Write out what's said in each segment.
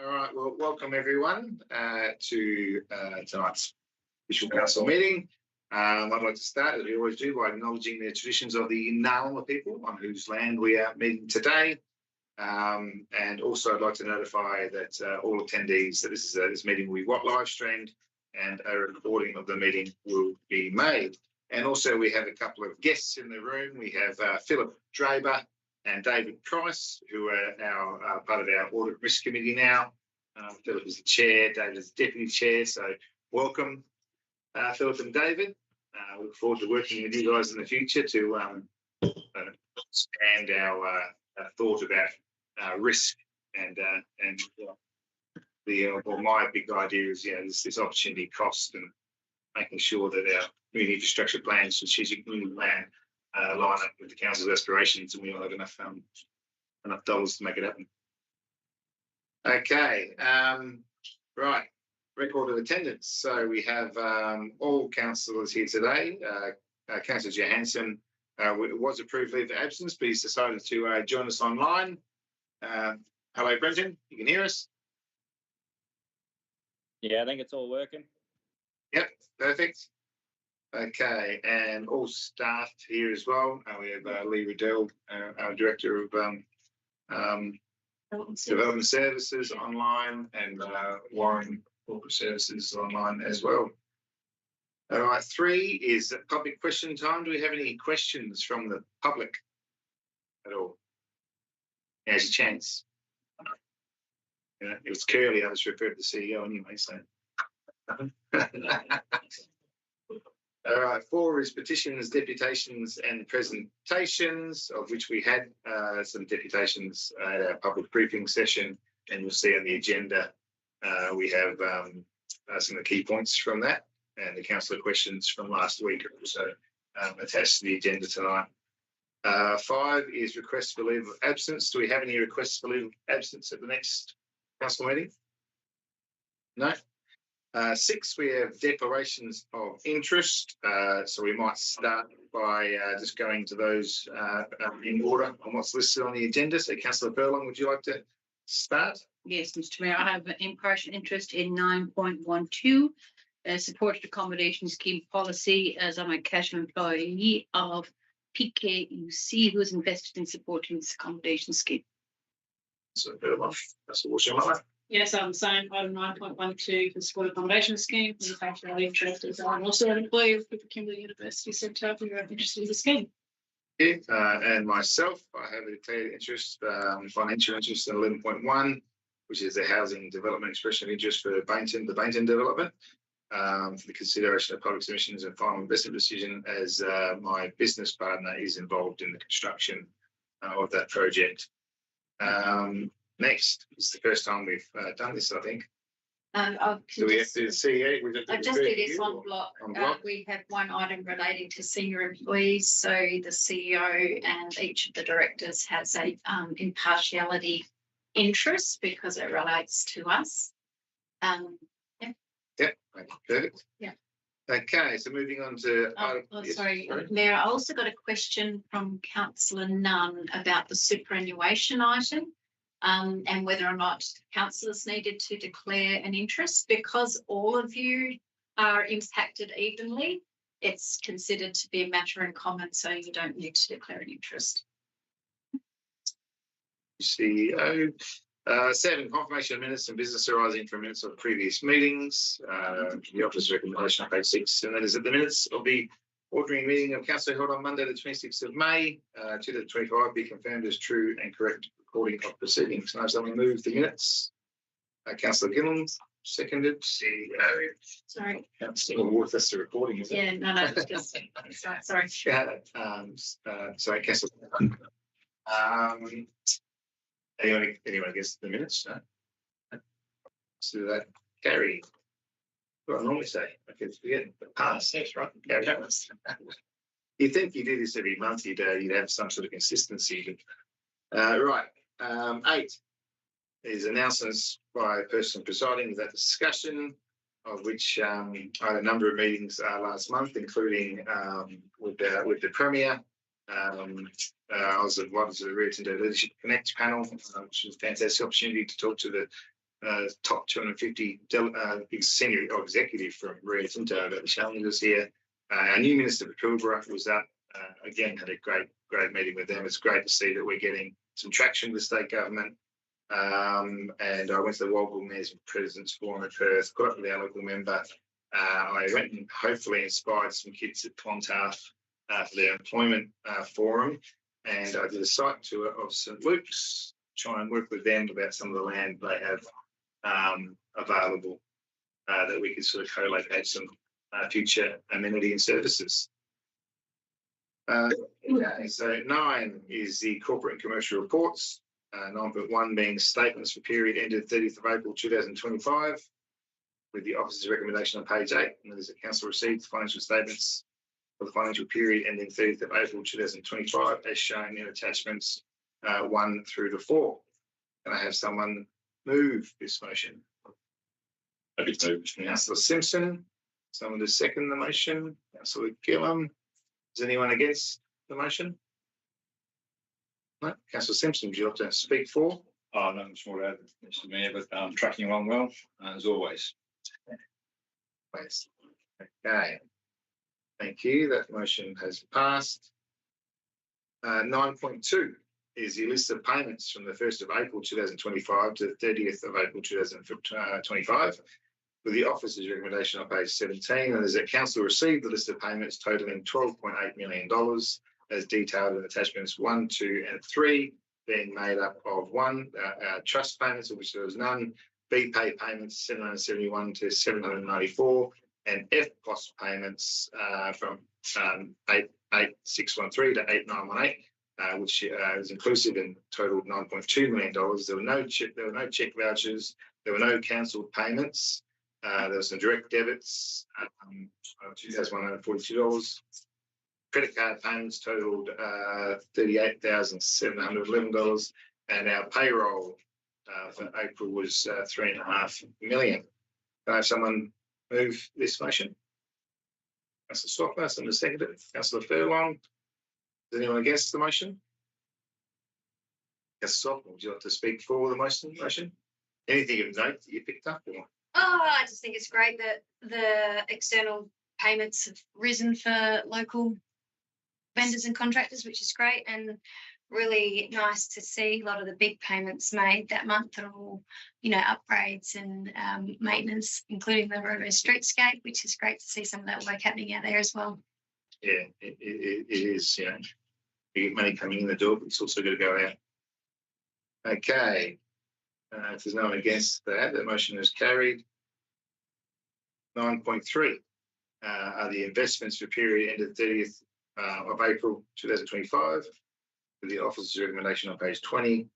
All right, well, welcome everyone to tonight's official council meeting. I'd like to start, as we always do, by acknowledging the traditions of the Ngarluma people on whose land we are meeting today. And also I'd like to notify that all attendees that this meeting will be live streamed and a recording of the meeting will be made. And also we have a couple of guests in the room. We have Philip Draper and David Price, who are now part of our Audit Risk Committee now. Philip is the chair, David is the deputy chair, so welcome, Philip and David. We look forward to working with you guys in the future to expand our thought about risk and my big idea is this opportunity cost and making sure that our community infrastructure plan, strategic community plan, line up with the council's aspirations, and we all have enough dollars to make it happen. Okay, right. Record of attendance. So we have all councillors here today. Councillor Johansson was approved leave of absence, but he's decided to join us online. Hello, Brenton. You can hear us? Yeah, I think it's all working. Yep, perfect. Okay, and all staff here as well. We have Lee Riddell, our Director of Development Services online, and Warren Corporate Services online as well. All right, 3 is public question time. Do we have any questions from the public at all? There's a chance. It was curly, I was referred to the CEO anyway, so. All right, 4 is petitions, deputations and presentations, of which we had some deputations at our public briefing session, and you'll see on the agenda we have some of the key points from that, and the councillor questions from last week are also attached to the agenda tonight. 5 is requests for leave of absence. Do we have any requests for leave of absence at the next council meeting? No? 6, we have declarations of interest. So we might start by just going to those in order on what's listed on the agenda. So Councillor Furlong, would you like to start? Yes, Mr Mayor, I have an impartial interest in 9.12, supported accommodation scheme policy, as I'm a casual employee of PKUC, who is invested in supporting this accommodation scheme. So Furlong, that's what we'll Yes, I'm the same. Item 9.12 for support accommodation scheme. In fact, our interest is I'm also an employee of Kimberley University Centre who are interested in the scheme. Yeah, and myself, I have a declared interest, financial interest in 11.1, which is the housing development expression of interest for the Bainton development, for the consideration of public submissions and final investment decision, as my business partner is involved in the construction of that project. Next, it's the first time we've done this, I think. Do we have to see? I'll just do this on block. We have one item relating to senior employees. So the CEO and each of the directors has a impartiality interest because it relates to us. Yeah, perfect. Yeah. Okay, so moving on to sorry, Mayor, I also got a question from Councillor Nunn about the superannuation item. And whether or not councillors needed to declare an interest. Because all of you are impacted evenly, it's considered to be a matter in common, so you don't need to declare an interest. CEO. 7, confirmation of minutes and business arising from minutes of previous meetings. The office recommendation on page 6, and that is that the minutes of the ordinary meeting of council held on Monday the 26th of May 2025 be confirmed as true and correct recording of proceedings. Now, someone move the minutes. Councillor Gillen, seconded. CEO. Sorry. Councillor Worth, that's the recording, is it? Yeah, no, it's just sorry. Sorry, Councillor. Anyone gets the minutes? No? So that carry. What I normally say, I can forget the past. That's right. You'd think you do this every month, you'd have some sort of consistency. Right. 8 is announcements by a person presiding. That discussion, of which I had a number of meetings last month, including with the Premier. I was invited to the Rio Tinto Leadership Connect panel, which was a fantastic opportunity to talk to the top 250 senior executive from Rio Tinto about the challenges here. Our new Minister for Pilbara was up, again, had a great meeting with them. It's great to see that we're getting some traction with state government. And I went to the Walpole Mayors and Presidents Forum at Perth, got up with our local member. I went and hopefully inspired some kids at Clontarf for their employment forum. And I did a site tour of St Luke's, try and work with them about some of the land they have available that we could sort of co-locate some future amenity and services. So 9 is the corporate and commercial reports. 9.1 being statements for period ended 30th of April 2025, with the officer's recommendation on page 8. And there's a council received financial statements for the financial period ending 30th of April 2025, as shown in attachments 1 through to 4. Can I have someone move this motion? Councillor Simpson. Someone to second the motion. Councillor Gillum. Is anyone against the motion? No. Councillor Simpson, would you like to speak for? Oh, no, much more to add, Mr. Mayor, but tracking along well, as always. Okay. Thank you. That motion has passed. 9.2 is the list of payments from the 1st of April 2025 to the 30th of April 2025, with the officer's recommendation on page 17. And as the council received the list of payments totaling $12.8 million, as detailed in attachments 1, 2, and 3, being made up of 1, trust payments, of which there was none, B pay payments 771 to 794, and F cost payments from 8613 to 8918, which is inclusive and totaled $9.2 million. There were no check vouchers. There were no cancelled payments. There were some direct debits, $2,142. Credit card payments totaled $38,711, and our payroll for April was $3.5 million. Can I have someone move this motion? Councillor Stockler, someone to second it. Councillor Furlong. Is anyone against the motion? Councillor Stockler, would you like to speak for the motion? Anything of note that you picked up? Or? I just think it's great that the external payments have risen for local vendors and contractors, which is great, and really nice to see a lot of the big payments made that month are all, upgrades and maintenance, including the Robo Streetscape, which is great to see some of that work happening out there as well. Yeah, it is, you get money coming in the door, but it's also got to go out. Okay. If there's no one against that, the motion is carried. 9.3 are the investments for period ended 30th of April 2025, with the officer's recommendation on page 20.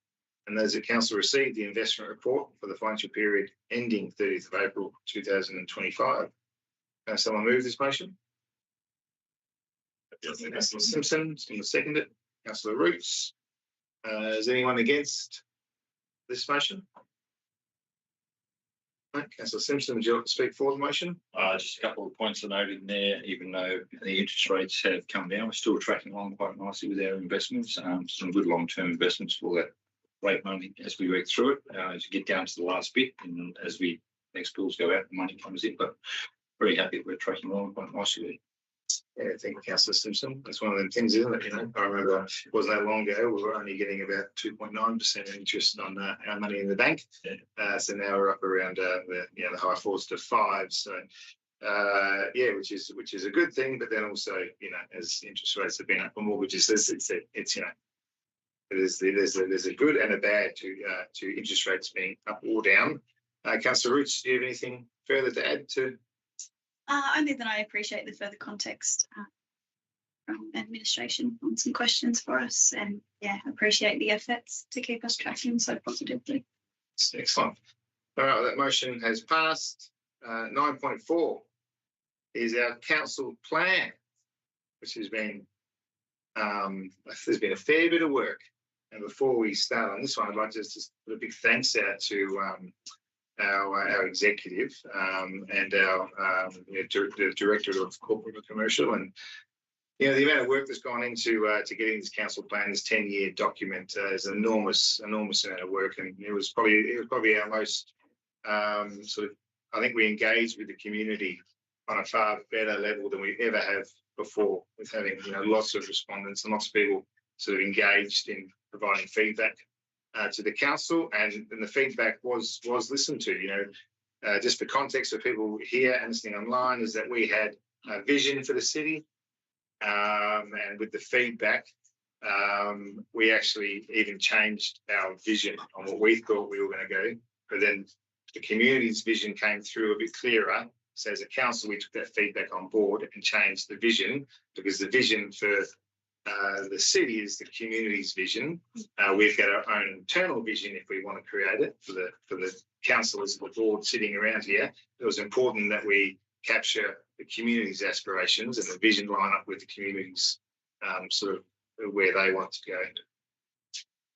And those that council received the investment report for the financial period ending 30th of April 2025. Can someone move this motion? Councillor Simpson, going to second it. Councillor Roots. Is anyone against this motion? No. Councillor Simpson, would you like to speak for the motion? Just a couple of points to note in there. Even though the interest rates have come down, we're still tracking along quite nicely with our investments. Some good long-term investments for that rate money as we work through it. As you get down to the last bit, and as we next bills go out, the money comes in. But very happy that we're tracking along quite nicely. Yeah, thank you, Councillor Simpson. That's one of them things, isn't it? I remember it wasn't that long ago, we were only getting about 2.9% interest on our money in the bank. Yeah. So now we're up around the high 4s to 5. So which is a good thing. But then also, as interest rates have been up for mortgages, there's a good and a bad to interest rates being up or down. Councillor Roots, do you have anything further to add to? Only that I appreciate the further context from administration on some questions for us, and appreciate the efforts to keep us tracking so positively. Excellent. All right, that motion has passed. 9.4 is our council plan, which has been there's been a fair bit of work. And before we start on this one, I'd like to just put a big thanks out to our executive and our director of corporate and commercial, and the amount of work that's gone into getting this council plan, this 10-year document, is an enormous amount of work, and it was probably our most sort of, I think we engage with the community on a far better level than we ever have before, with having lots of respondents and lots of people sort of engaged in providing feedback to the council, and the feedback was listened to. Just for context for people here and listening online, is that we had a vision for the city, and with the feedback, we actually even changed our vision on what we thought we were going to go. But then the community's vision came through a bit clearer. So as a council, we took that feedback on board and changed the vision, because the vision for the city is the community's vision. We've got our own internal vision if we want to create it for the councillors of the board sitting around here. It was important that we capture the community's aspirations and the vision line up with the community's sort of where they want to go.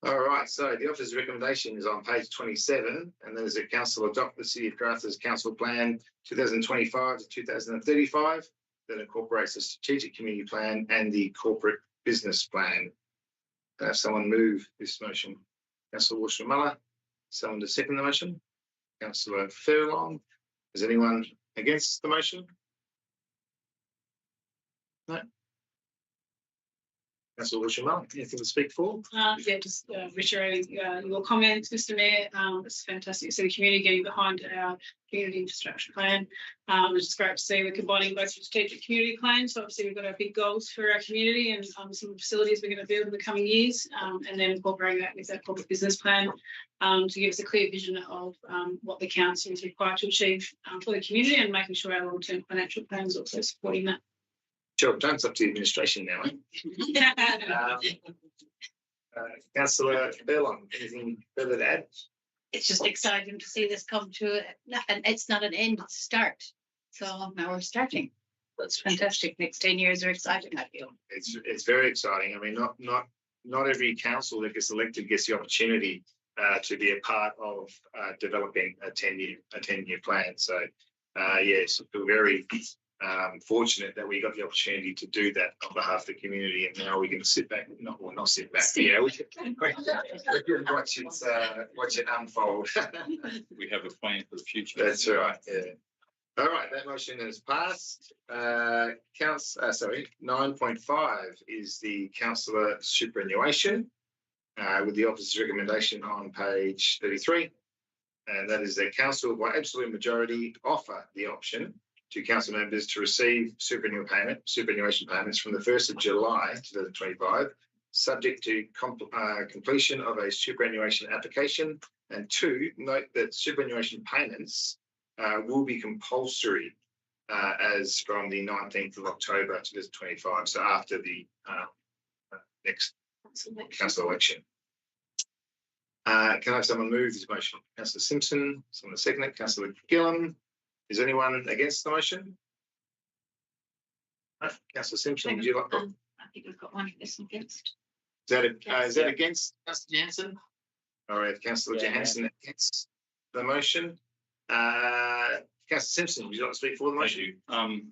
All right, so the officer's recommendation is on page 27, and then as a council adopt the City of Karratha's Council Plan 2025 to 2035 that incorporates the strategic community plan and the corporate business plan. Can I have someone move this motion? Councillor Walsh-Muller, someone to second the motion? Councillor Furlong, is anyone against the motion? No. Councillor Walsh-Muller, anything to speak for? Yeah, just reiterating your comments, Mr. Mayor. It's fantastic to see the community getting behind our community infrastructure plan. It's just great to see we're combining both strategic community plans. So obviously we've got our big goals for our community and some facilities we're going to build in the coming years, and then incorporating that with our corporate business plan to give us a clear vision of what the council is required to achieve for the community, and making sure our long-term financial plan is also supporting that. Sure, it's up to the administration now, eh? Councillor Furlong, anything further to add? It's just exciting to see this come to and it's not an end, it's a start. So now we're starting. That's fantastic. Next 10 years are exciting, I feel. It's very exciting. I mean, not every council that gets elected gets the opportunity to be a part of developing a 10-year plan. So yes, I feel very fortunate that we got the opportunity to do that on behalf of the community, and now we're going to sit back, not sit back. Yeah, we can watch it unfold. We have a plan for the future. That's right. Yeah. All right, that motion has passed. 9.5 is the councillor superannuation, with the officer's recommendation on page 33, and that is that council by absolute majority offer the option to council members to receive superannuation payments from the 1st of July 2025, subject to completion of a superannuation application. And 2, note that superannuation payments will be compulsory as from the 19th of October 2025, so after the next council election. Can I have someone move this motion? Councillor Simpson, someone to second it. Councillor Gillam. Is anyone against the motion? No. Councillor Simpson, would you like? I think we've got one person against. Is that against Councillor Johansson? All right, Councillor Johansson against the motion. Councillor Simpson, would you like to speak for the motion? Thank you.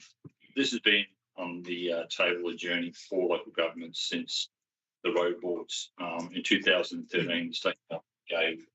This has been on the table of journey for local governments since the road boards. In 2013, the state gave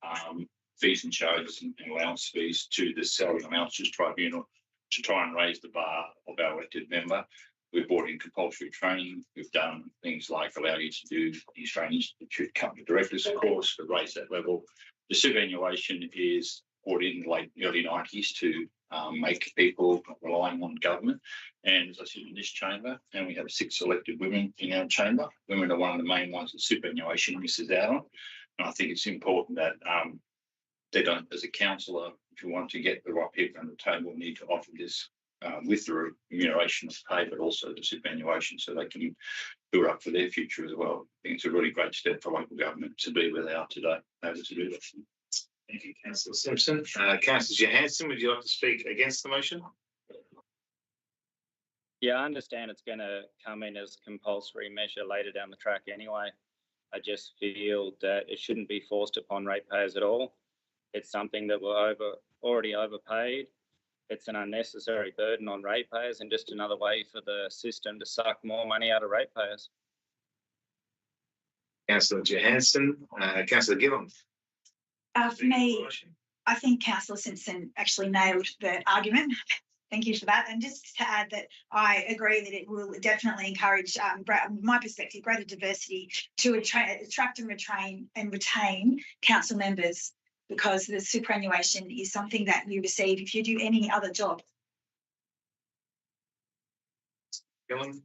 fees and charges and allowance fees to the Salary Allowances Tribunal to try and raise the bar of our elected member. We've brought in compulsory training. We've done things like allow you to do the Australian Institute Company Directors course to raise that level. The superannuation is brought in the early 90s to make people relying on government. And as I said in this chamber, and we have 6 elected women in our chamber. Women are one of the main ones that superannuation misses out on. And I think it's important that they don't, as a councillor, if you want to get the right people on the table, need to offer this with the remuneration of pay, but also the superannuation, so they can build up for their future as well. I think it's a really great step for local government to be where they are today, able to do that. Thank you, Councillor Simpson. Councillor Johansson, would you like to speak against the motion? Yeah, I understand it's going to come in as compulsory measure later down the track anyway. I just feel that it shouldn't be forced upon ratepayers at all. It's something that we're already overpaid. It's an unnecessary burden on ratepayers and just another way for the system to suck more money out of ratepayers. Councillor Johansson, Councillor Gillam. For me, I think Councillor Simpson actually nailed the argument. Thank you for that. And just to add that I agree that it will definitely encourage, my perspective, greater diversity to attract and retain council members, because the superannuation is something that you receive if you do any other job. Helen?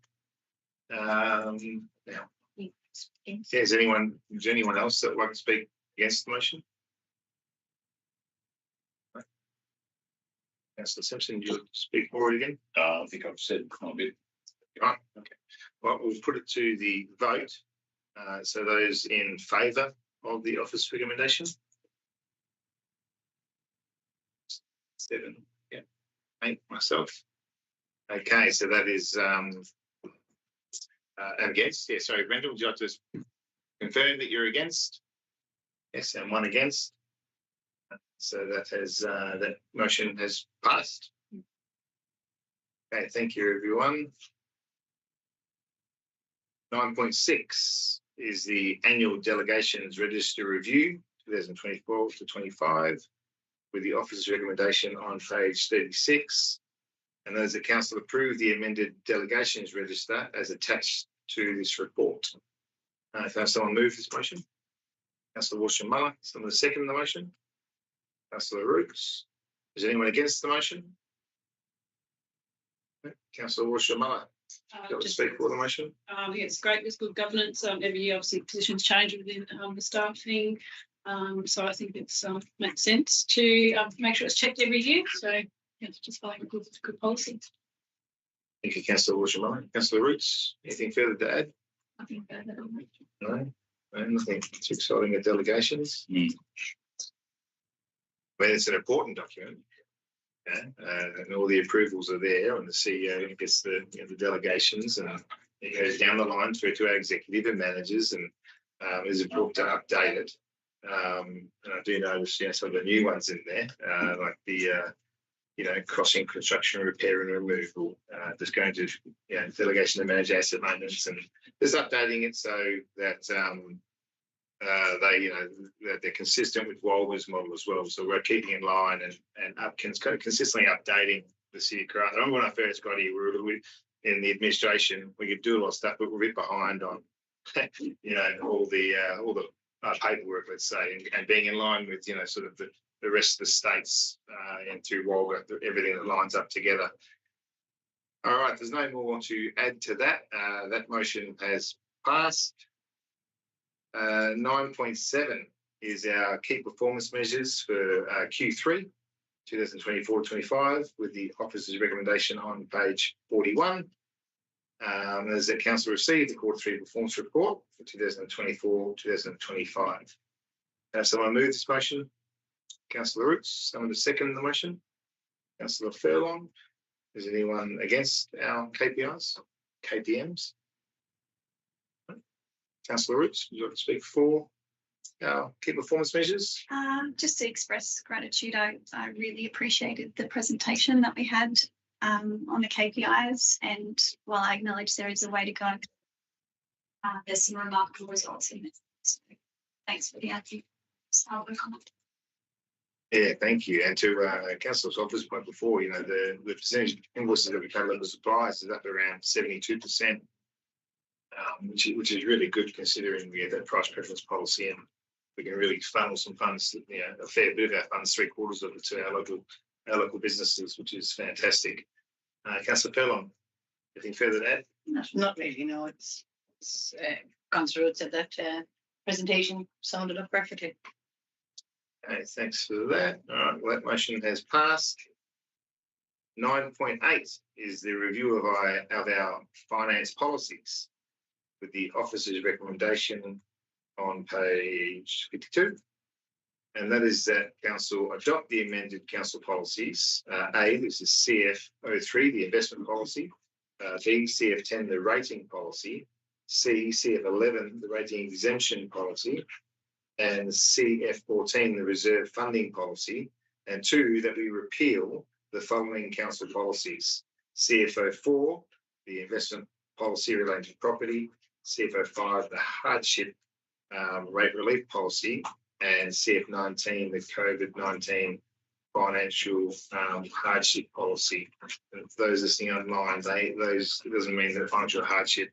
Now, is anyone else that would like to speak against the motion? Councillor Simpson, do you speak for it again? I think I've said quite a bit. Right, okay. Well, we'll put it to the vote. So those in favour of the office recommendation? 7, yeah, 8, myself. Okay, so that is against. Yeah, sorry, Brenda, would you like to confirm that you're against? Yes, and 1 against. So that has that motion has passed. Okay, thank you, everyone. 9.6 is the annual delegations register review 2024 to 25, with the officer's recommendation on page 36. And those that council approve the amended delegations register as attached to this report. Can someone move this motion? Councillor Walsh-Muller, someone second the motion? Councillor Roots. Is anyone against the motion? Councillor Walsh-Muller, do you want to speak for the motion? Yeah, it's great. There's good governance. Every year, obviously, positions change within the staffing. So I think it's makes sense to make sure it's checked every year. So yeah, it's just following a good policy. Thank you, Councillor Walsh-Muller. Councillor Roots, anything further to add? Nothing further. No, nothing too exciting at delegations. I mean, it's an important document, yeah? And all the approvals are there, and the CEO gets the delegations, and it goes down the line through to our executive and managers, and is important to update it. And I do notice, some of the new ones in there, like the crossing construction, repair and removal, just going to delegation to manage asset maintenance, and just updating it so that that they're consistent with Walber's model as well. So we're keeping in line and consistently updating the city of Karratha. I remember when I first got here, we in the administration, we could do a lot of stuff, but we're a bit behind on, all the paperwork, let's say, and being in line with, sort of the rest of the states and through Walber, everything that lines up together. All right, there's no more to add to that. That motion has passed. 9.7 is our key performance measures for Q3 2024-25, with the officer's recommendation on page 41. As the council received the Q3 performance report for 2024-2025. Someone move this motion? Councillor Roots, someone to second the motion? Councillor Furlong. Is anyone against our KPMs? Councillor Roots, would you like to speak for our key performance measures? Just to express gratitude, I really appreciated the presentation that we had on the KPIs, and while I acknowledge there is a way to go, there's some remarkable results in it. So thanks for the answer. I'll work on it. Yeah, thank you. And to Councillor's office point before, the percentage of invoices that we pay local suppliers is up around 72%. Which is really good considering we have that price preference policy, and we can really funnel some funds, a fair bit of our funds, 3/4 of it, to our local businesses, which is fantastic. Councillor Furlong, anything further to add? Not really, no. It's Councillor Rhodes said that presentation sounded up perfectly. Okay, thanks for that. All right, well, that motion has passed. 9.8 is the review of our finance policies, with the officer's recommendation on page 52. And that is that council adopt the amended council policies. A, this is CF03, the investment policy. B, CF10, the rating policy. C, CF11, the rating exemption policy. And CF14, the reserve funding policy. And 2, that we repeal the following council policies: CF04, the investment policy relating to property; CF05, the hardship rate relief policy; and CF19, the COVID-19 financial hardship policy. And for those listening online, it doesn't mean that financial hardship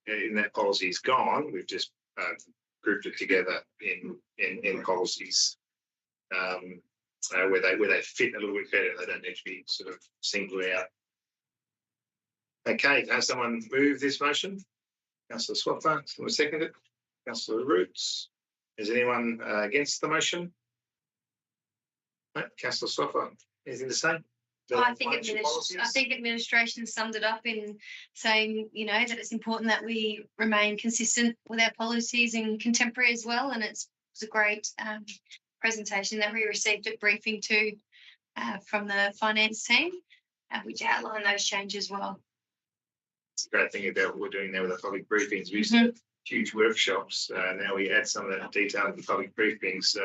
in that policy is gone. We've just grouped it together in policies where they fit a little bit better. They don't need to be sort of singled out. Okay, can someone move this motion? Councillor Swaffer, someone second it. Councillor Roots. Is anyone against the motion? No? Councillor Swaffer, anything to say? I think administration summed it up in saying, you know, that it's important that we remain consistent with our policies and contemporary as well. And it was a great presentation that we received at briefing too from the finance team, which outlined those changes well. It's a great thing about what we're doing now with the public briefings. We used to have huge workshops. Now we add some of that detail to the public briefings, so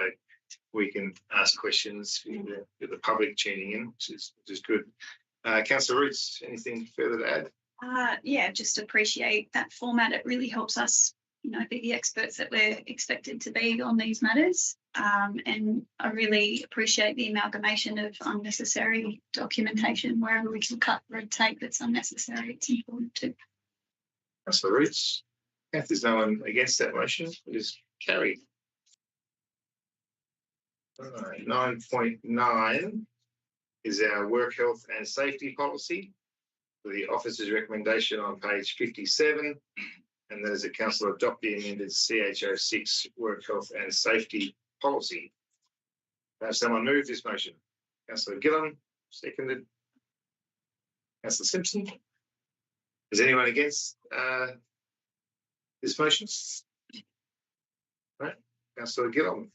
we can ask questions with the public tuning in, which is good. Councillor Roots, anything further to add? Yeah, just appreciate that format. It really helps us, you know, be the experts that we're expected to be on these matters. And I really appreciate the amalgamation of unnecessary documentation. Wherever we can cut red tape that's unnecessary, it's important too. Councillor Roots, if there's no one against that motion, it is carried. 9.9 is our work health and safety policy, with the officer's recommendation on page 57, and that is a council adopt the amended CH06 work health and safety policy. Have someone move this motion? Councillor Gillam, seconded. Councillor Simpson. Is anyone against this motion? Right. Councillor Gillam, would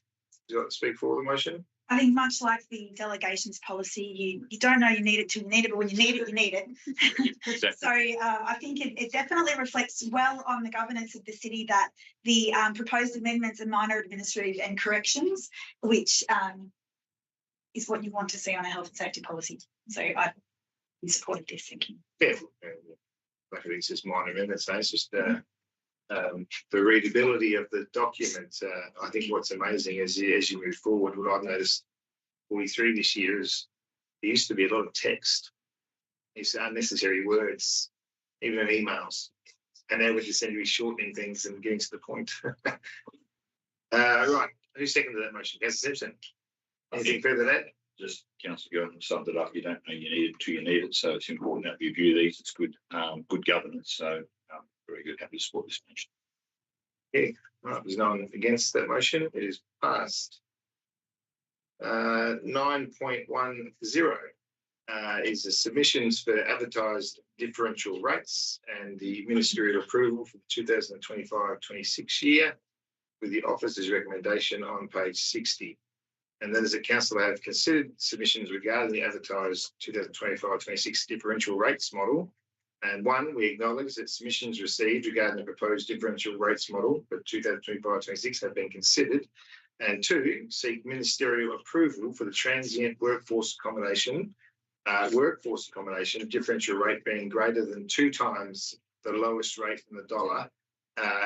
you like to speak for the motion? I think much like the delegations policy, you don't know you need it till you need it, but when you need it, you need it. Exactly. So I think it definitely reflects well on the governance of the city that the proposed amendments are minor administrative and corrections, which is what you want to see on a health and safety policy. So I support this, thank you. Yeah, like it's just minor amendments, so it's just the readability of the document. I think what's amazing is as you move forward, what I've noticed 43 this year is there used to be a lot of text. It's unnecessary words, even in emails. And now we're just seem to be shortening things and getting to the point. Right, who seconded that motion? Councillor Simpson. Anything further to that? Just Councillor Gordon summed it up. You don't know you need it till you need it. So it's important that we view these. It's good, good governance. So very good. Happy to support this motion. Yeah, right. There's no one against that motion. It is passed. 9.10 is the submissions for advertised differential rates and the ministerial approval for the 2025-26 year, with the officer's recommendation on page 60. And then as a council, I have considered submissions regarding the advertised 2025-26 differential rates model. And one, we acknowledge that submissions received regarding the proposed differential rates model for 2025-26 have been considered. And two, seek ministerial approval for the transient workforce accommodation differential rate being greater than 2 times the lowest rate in the dollar,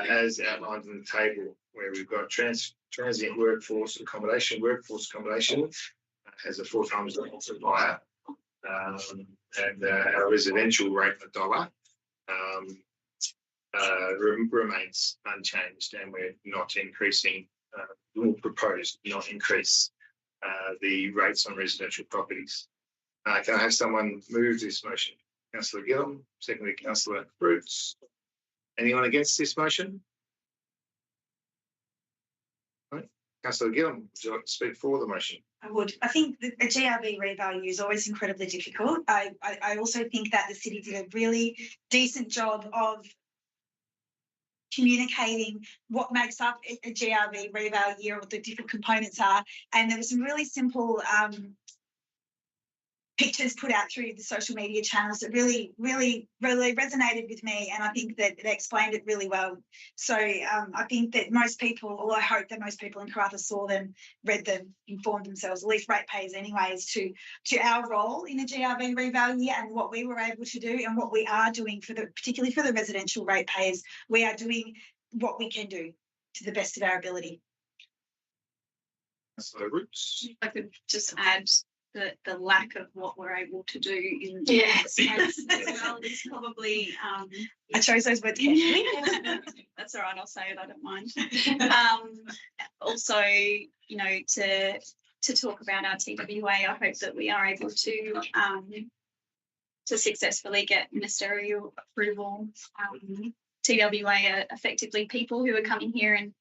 as outlined in the table, where we've got transient workforce accommodation has a 4 times the multiplier. And our residential rate in the dollar remains unchanged, and we're not increasing, will propose not increase the rates on residential properties. Can I have someone move this motion? Councillor Gillam, secondly Councillor Roots. Anyone against this motion? Right. Councillor Gillam, would you like to speak for the motion? I would. I think that a GRV revalue is always incredibly difficult. I also think that the city did a really decent job of communicating what makes up a GRV reval year, what the different components are. And there were some really simple pictures put out through the social media channels that really resonated with me, and I think that they explained it really well. So I think that most people, or I hope that most people in Karratha saw them, read them, informed themselves, at least ratepayers anyways, to our role in the GRV reval year and what we were able to do and what we are doing particularly for the residential ratepayers. We are doing what we can do to the best of our ability. So Roots. If I could just add the lack of what we're able to do in Yes. space as well is probably I chose those words carefully. that's all right, I'll say it, I don't mind. Also, you know, to talk about our TWA, I hope that we are able to successfully get ministerial approval. TWA are effectively people who are coming here and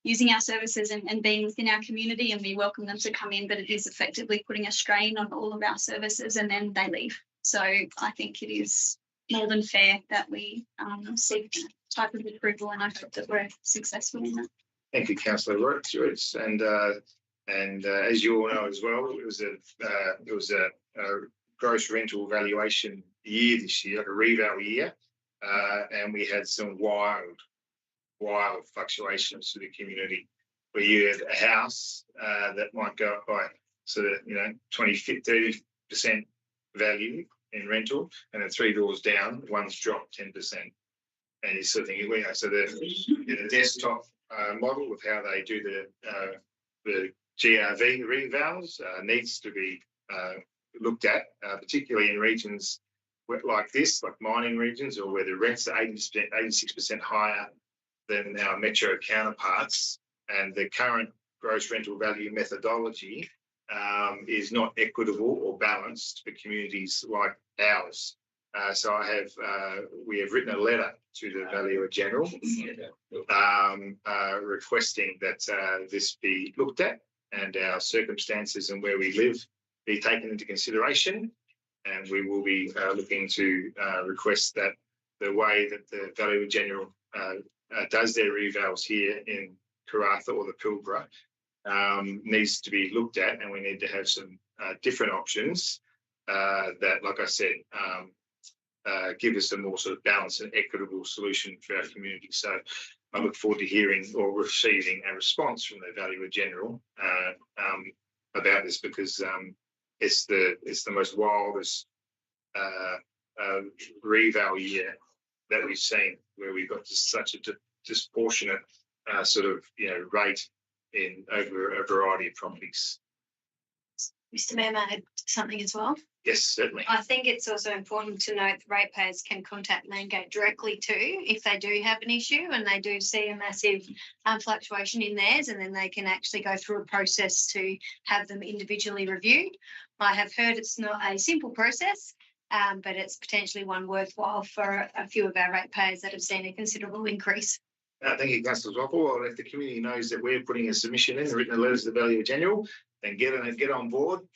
using our services and being within our community, and we welcome them to come in, but it is effectively putting a strain on all of our services and then they leave. So I think it is more than fair that we seek that type of approval, and I hope that we're successful in that. Thank you, Councillor Roots. And as you all know as well, it was a gross rental valuation year this year, like a reval year, and we had some wild fluctuations to the community, where you had a house that might go up by sort of 20-30% value in rental, and then 3 doors down, one's dropped 10%. And you're sort of thinking, so the desktop model of how they do the GRV revals needs to be looked at, particularly in regions like this, like mining regions, or where the rents are 80%, 86% higher than our metro counterparts, and the current gross rental value methodology is not equitable or balanced for communities like ours. So we have written a letter to the Valuer General requesting that this be looked at and our circumstances and where we live be taken into consideration, and we will be looking to request that the way that the Valuer General does their revals here in Karratha or the Pilbara needs to be looked at, and we need to have some different options that, like I said, give us a more sort of balanced and equitable solution for our community. So I look forward to hearing or receiving a response from the Valuer General about this, because it's the most wildest reval year that we've seen, where we've got just such a disproportionate sort of rate in over a variety of properties. Mr. Mayor, may I add something as well? Yes, certainly. I think it's also important to note that ratepayers can contact Landgate directly too if they do have an issue and they do see a massive fluctuation in theirs, and then they can actually go through a process to have them individually reviewed. I have heard it's not a simple process, but it's potentially one worthwhile for a few of our ratepayers that have seen a considerable increase. Thank you, Councillor Zoffel. Well, if the community knows that we're putting a submission in, written a letter to the Valuer General, then get on board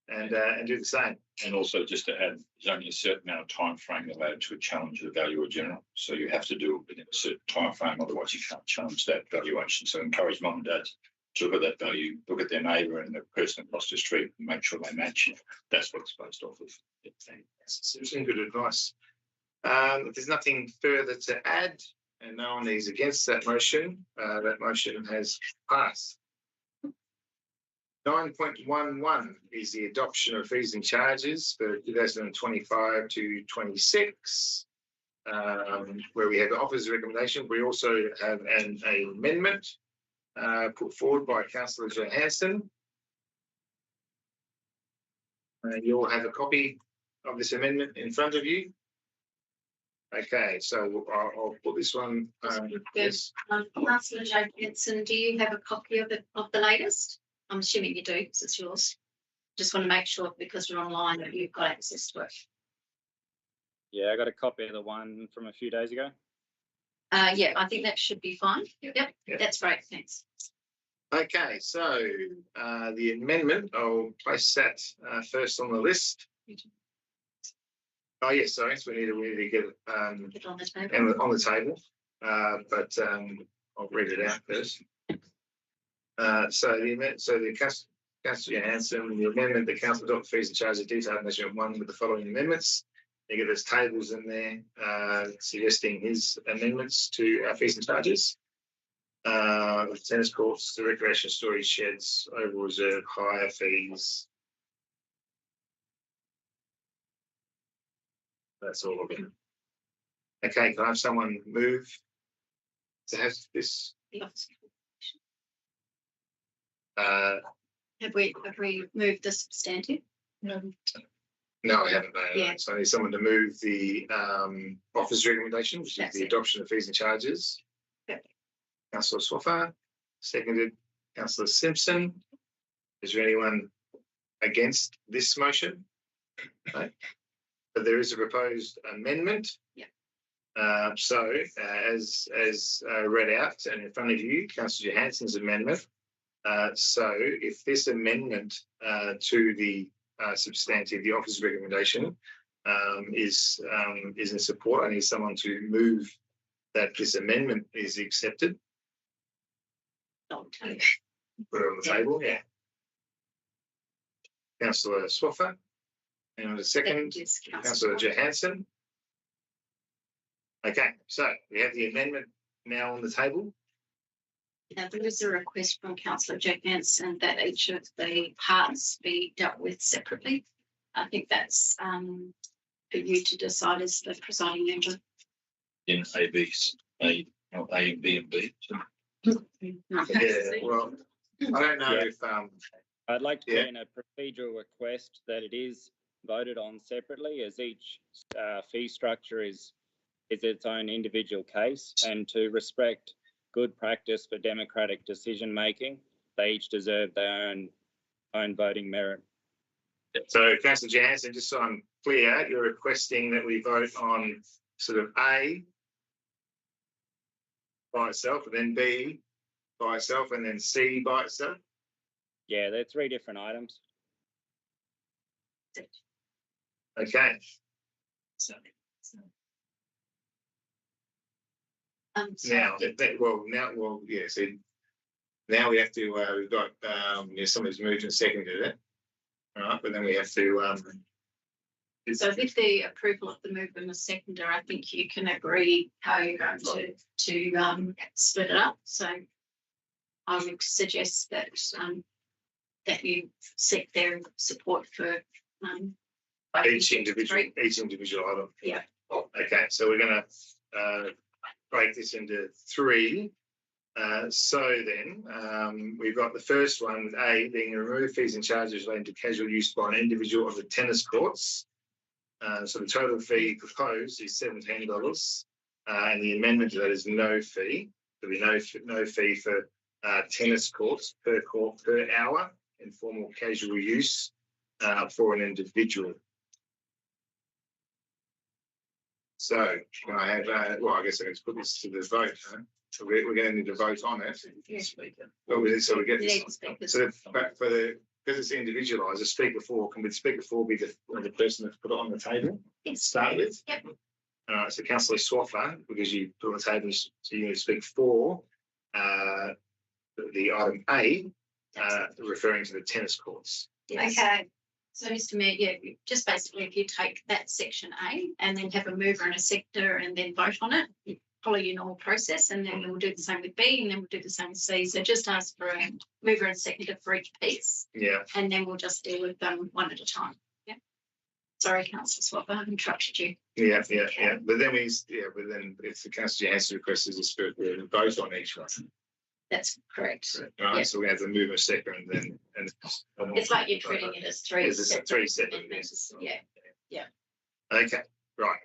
and do the same. And also, just to add, there's only a certain amount of time frame allowed to challenge the Valuer General, so you have to do it within a certain time frame, otherwise you can't challenge that valuation. So encourage mum and dads to look at that value, look at their neighbour and the person across the street, and make sure they match it. That's what it's based off of. That's some good advice. If there's nothing further to add and no one is against that motion has passed. 9.11 is the adoption of fees and charges for 2025 to 26, where we have the officer's recommendation. We also have an amendment put forward by Councillor Johansson. You all have a copy of this amendment in front of you. Okay, so I'll put this one. Yes. Councillor Johansson, do you have a copy of the latest? I'm assuming you do, because it's yours. Just want to make sure, because we're online, that you've got access to it. Yeah, I got a copy of the one from a few days ago. Yeah, I think that should be fine. Yep. That's great. Thanks. Okay, so the amendment, I'll place that first on the list. Oh yes, sorry, so we need to get it on the table, but I'll read it out first. So the Councillor Johansson, the amendment, the council adopt fees and charges detailed measurement 1 with the following amendments. You get those tables in there suggesting his amendments to our fees and charges. The tennis courts, the recreation storage sheds, over reserve hire fees. That's all of it. Okay, can I have someone move to have this? Have we moved the substantive? No, I haven't. Yeah. So I need someone to move the office recommendation, which is That's the it. adoption of fees and charges. Yep. Councillor Swaffer, seconded. Councillor Simpson. Is there anyone against this motion? No. But there is a proposed amendment. Yeah. As read out and in front of you, Councillor Johansson's amendment. So if this amendment to the substantive, the office recommendation, is in support, I need someone to move that this amendment is accepted. Put it on the table, yeah. Councillor Swaffer, and a second, Yes, Councillor Johansson. Okay, so we have the amendment now on the table. Now, there is a request from Councillor Johansson that each of the parts be dealt with separately. I think that's for you to decide as the presiding member. In A, B, and B. Yeah, well, I don't know Yeah. if I'd like to Yeah. put in a procedural request that it is voted on separately, as each fee structure is its own individual case, and to respect good practice for democratic decision making. They each deserve their own voting merit. so. Councillor Johansson, just so I'm clear, you're requesting that we vote on sort of A by itself, and then B by itself, and then C by itself. Yeah, they're three different items. Okay. Now, yeah. So now we have to. We've got somebody's moved and seconded it. All right, but then we have to. So with the approval of the mover and the seconder, I think you can agree how you're going to split it up. So I would suggest that that you seek their support for Each individual item. Yeah. Okay, so we're going to break this into three. So then we've got the first one with A being remove fees and charges relating to casual use by an individual of the tennis courts. So the total fee proposed is $17, and the amendment to that is no fee. There'll be no fee for tennis courts per court per hour in formal casual use for an individual. So can I have, well, I guess I can put this to the vote. Huh? So we're going to need to vote on it. So we get this. So because it's individualised, the speaker four, can the speaker four be the person that's put it on the table to start with? Yep. All right, so Councillor Swaffer, because you put on the table, so you need to speak for the item A, referring to the tennis courts. Yes. Okay. So, Mr. Mayor, yeah, just basically if you take that section A and then have a mover and a seconder and then vote on it, you follow your normal process, and then we'll do the same with B, and then we'll do the same with C. So just ask for a mover and seconder for each piece. Yeah. And then we'll just deal with them one at a time. Yeah. Sorry, Councillor Swaffer, I've interrupted you. Yeah. But then if the Councillor Johansson requests is a spirit, we'll vote on each one. That's correct. Right. Yeah. So we have to move a second and It's like you're treating it as three separate amendments. Yeah. Okay. Right.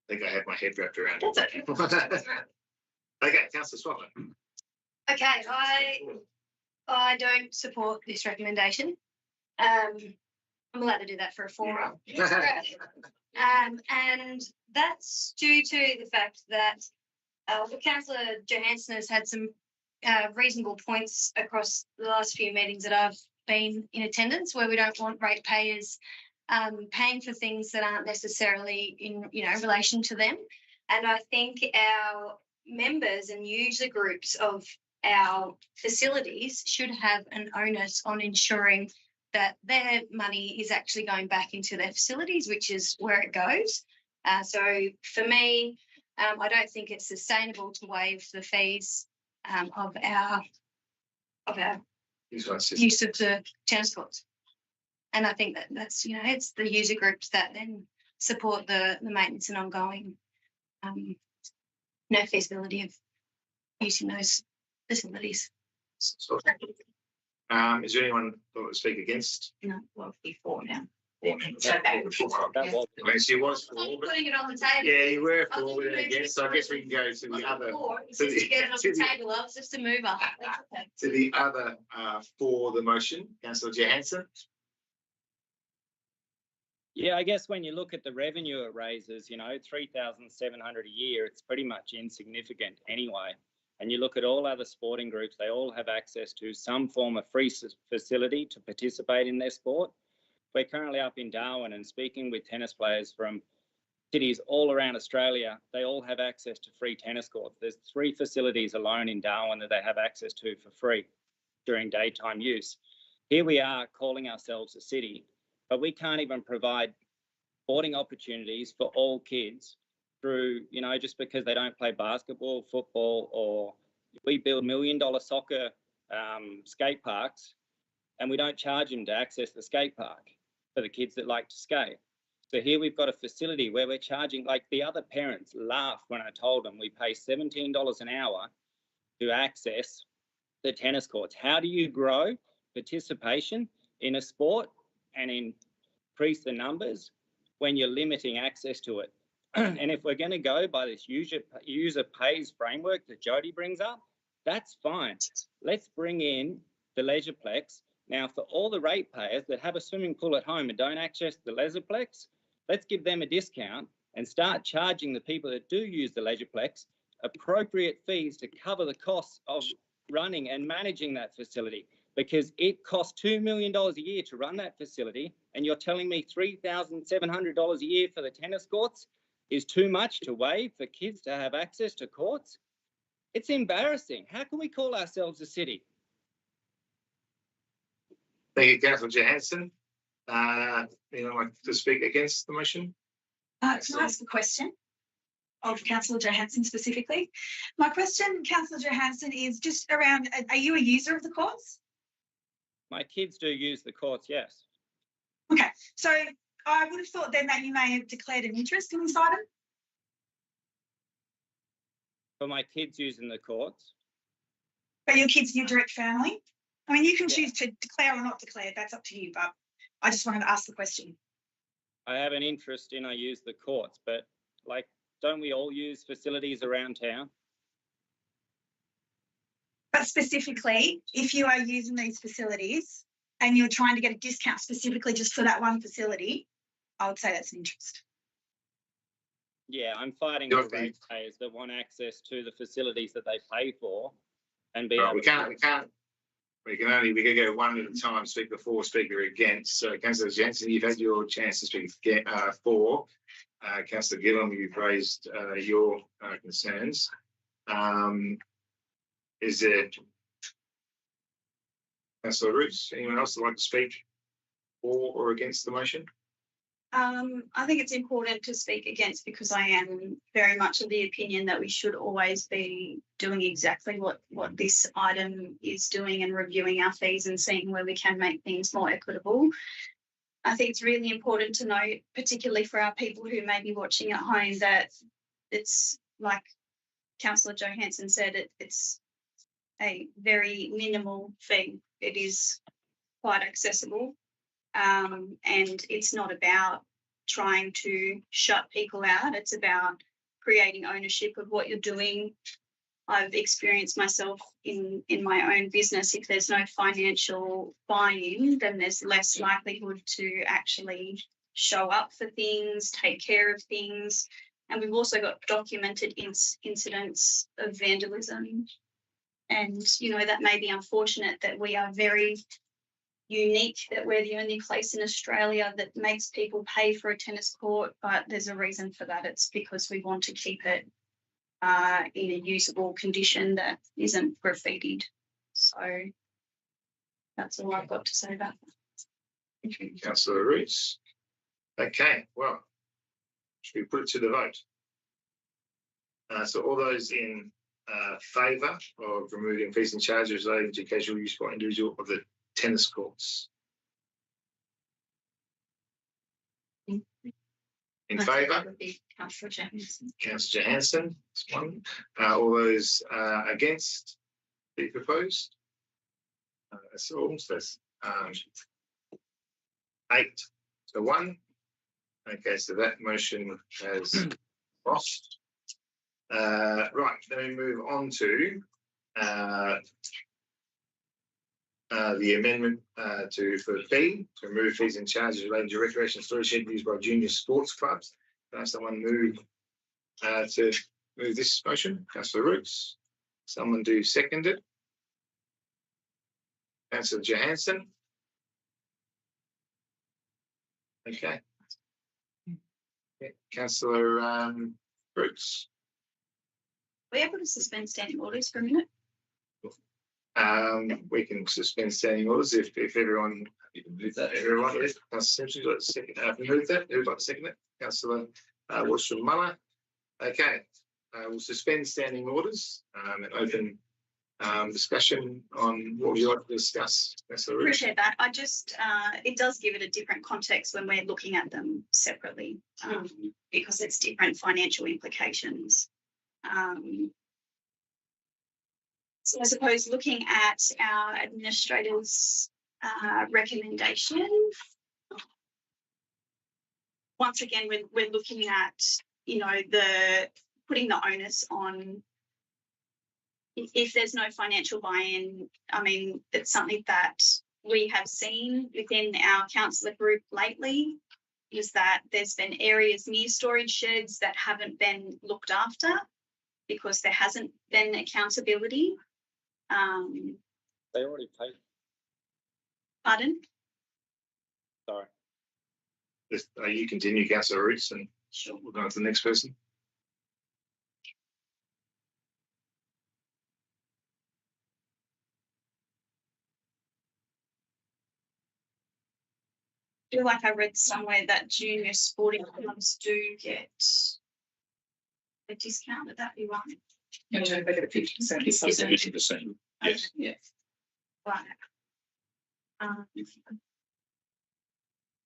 I think I have my head wrapped around it. That's okay. Okay, Councillor Swaffer. Okay, I don't support this recommendation. I'm allowed to do that for a forum. And that's due to the fact that Councillor Johansson has had some reasonable points across the last few meetings that I've been in attendance, where we don't want ratepayers paying for things that aren't necessarily in relation to them. And I think our members and user groups of our facilities should have an onus on ensuring that their money is actually going back into their facilities, which is where it goes. So for me, I don't think it's sustainable to waive the fees of our use of the tennis courts. And I think that's it's the user groups that then support the maintenance and ongoing feasibility of using those facilities. Is there anyone that would speak against? No, well, before now. That was Yes, you was for, but Putting it on the table. yeah, you were I was for, but then again, so I guess we can go to the other, It's just to get it on to the the- table. I was just a mover. That's okay. to the other for the motion. Councillor Johansson. Yeah, I guess when you look at the revenue it raises, you know, 3,700 a year, it's pretty much insignificant anyway. And you look at all other sporting groups, they all have access to some form of free facility to participate in their sport. We're currently up in Darwin and speaking with tennis players from cities all around Australia. They all have access to free tennis courts. There's 3 facilities alone in Darwin that they have access to for free during daytime use. Here we are calling ourselves a city, but we can't even provide sporting opportunities for all kids through, you know, just because they don't play basketball, football, or we build $1 million soccer skate parks and we don't charge them to access the skate park for the kids that like to skate. So here we've got a facility where we're charging, like the other parents laughed when I told them we pay $17 an hour to access the tennis courts. How do you grow participation in a sport and increase the numbers when you're limiting access to it? And if we're going to go by this user pays framework that Jody brings up, that's fine. Let's bring in the Leisureplex. Now, for all the ratepayers that have a swimming pool at home and don't access the Leisureplex, let's give them a discount and start charging the people that do use the Leisureplex appropriate fees to cover the costs of running and managing that facility, because it costs $2 million a year to run that facility, and you're telling me $3,700 a year for the tennis courts is too much to waive for kids to have access to courts? It's embarrassing. How can we call ourselves a city? Thank you, Councillor Johansson. Anyone like to speak against the motion? Can I ask a question of Councillor Johansson specifically? My question, Councillor Johansson, is just around, are you a user of the courts? My kids do use the courts, yes. Okay, so I would have thought then that you may have declared an interest in this item. For my kids using the courts, But your kids, your direct family? I mean, you can Yeah. choose to declare or not declare, that's up to you, but I just wanted to ask the question. I have an interest in I use the courts, but like, don't we all use facilities around town? But specifically, if you are using these facilities and you're trying to get a discount specifically just for that one facility, I would say that's an interest. Yeah, I'm fighting Your the thing. ratepayers that want access to the facilities that they pay for and be Right, able we can go one at a time, speaker for, speaker against. So Councillor Johansson, you've had your chance to speak for. Councillor Gillum, you've raised your concerns. Is there Councillor Roots, anyone else that would like to speak for or against the motion? I think it's important to speak against because I am very much of the opinion that we should always be doing exactly what this item is doing and reviewing our fees and seeing where we can make things more equitable. I think it's really important to note, particularly for our people who may be watching at home, that it's like Councillor Johansson said, it's a very minimal fee. It is quite accessible. And it's not about trying to shut people out. It's about creating ownership of what you're doing. I've experienced myself in my own business. If there's no financial buy-in, then there's less likelihood to actually show up for things, take care of things. And we've also got documented incidents of vandalism. And, you know, that may be unfortunate that we are very unique, that we're the only place in Australia that makes people pay for a tennis court, but there's a reason for that. It's because we want to keep it in a usable condition that isn't graffitied. So that's all I've got to say about that. Thank you, Councillor Roots. Okay, well, should we put it to the vote? So all those in favour of removing fees and charges relating to casual use by individual of the tennis courts? In favour? That would be Councillor Johansson. Councillor Johansson, that's one. All those against the proposed? That's all. So that's 8-1. Okay, so that motion has lost. Right, then we move on to the amendment for fee to remove fees and charges relating to recreation storage shed used by junior sports clubs. Can someone move to move this motion? Councillor Roots. Someone do second it. Councillor Johansson. Okay. Yeah. Councillor Roots. Are we able to suspend standing orders for a minute? We can suspend standing orders if everyone. You can move that. Everyone, yes. Councillor Simpson, like to second. Move that. Who'd like to second it? Councillor Washington Muller. Okay. We'll suspend standing orders and open discussion on what would you like to discuss. Councillor Roots. Appreciate that. I just, it does give it a different context when we're looking at them separately because it's different financial implications. So I suppose looking at our administrator's recommendation, once again, we're looking at, you know, putting the onus on if there's no financial buy-in. I mean, it's something that we have seen within our councillor group lately, is that there's been areas near storage sheds that haven't been looked after because there hasn't been accountability. They already paid. Pardon? Sorry. Just, you continue, Councillor Roots, and Sure. we'll go on to the next person. I feel like I read somewhere that junior sporting clubs do get a discount. Would that be right? You know, they get a 50%. 50%. Yes. Yes. Right.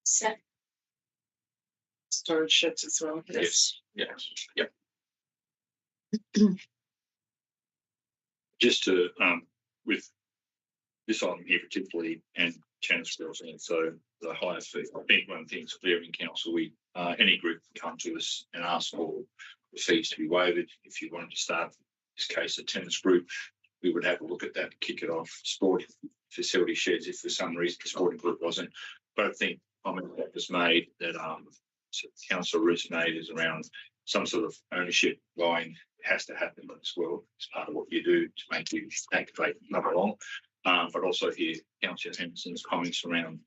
So Storage sheds as well. Yes. Yes. Yep. Just to with this item here particularly, and Chance girls, and so the higher fee. I think one thing's clear in council, we any group can come to us and ask for the fees to be waived. If you wanted to start this case a tennis group, we would have a look at that, kick it off. Sporting facility sheds, if for some reason the sporting group wasn't. But I think comment that was made that Councillor Roots made is around some sort of ownership line has to happen as well as part of what you do to make you activate number along. But also here, Councillor Henderson's comments around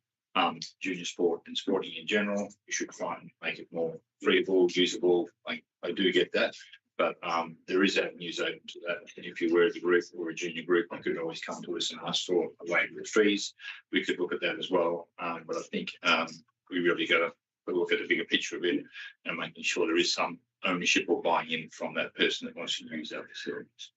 junior sport and sporting in general, you should try and make it more freeable, usable. I do get that, but there is avenues open to that. And if you were a group or a junior group, you could always come to us and ask for a waiver of fees. We could look at that as well. But I think we really got to look at the bigger picture of it and making sure there is some ownership or buying in from that person that wants to use our facilities.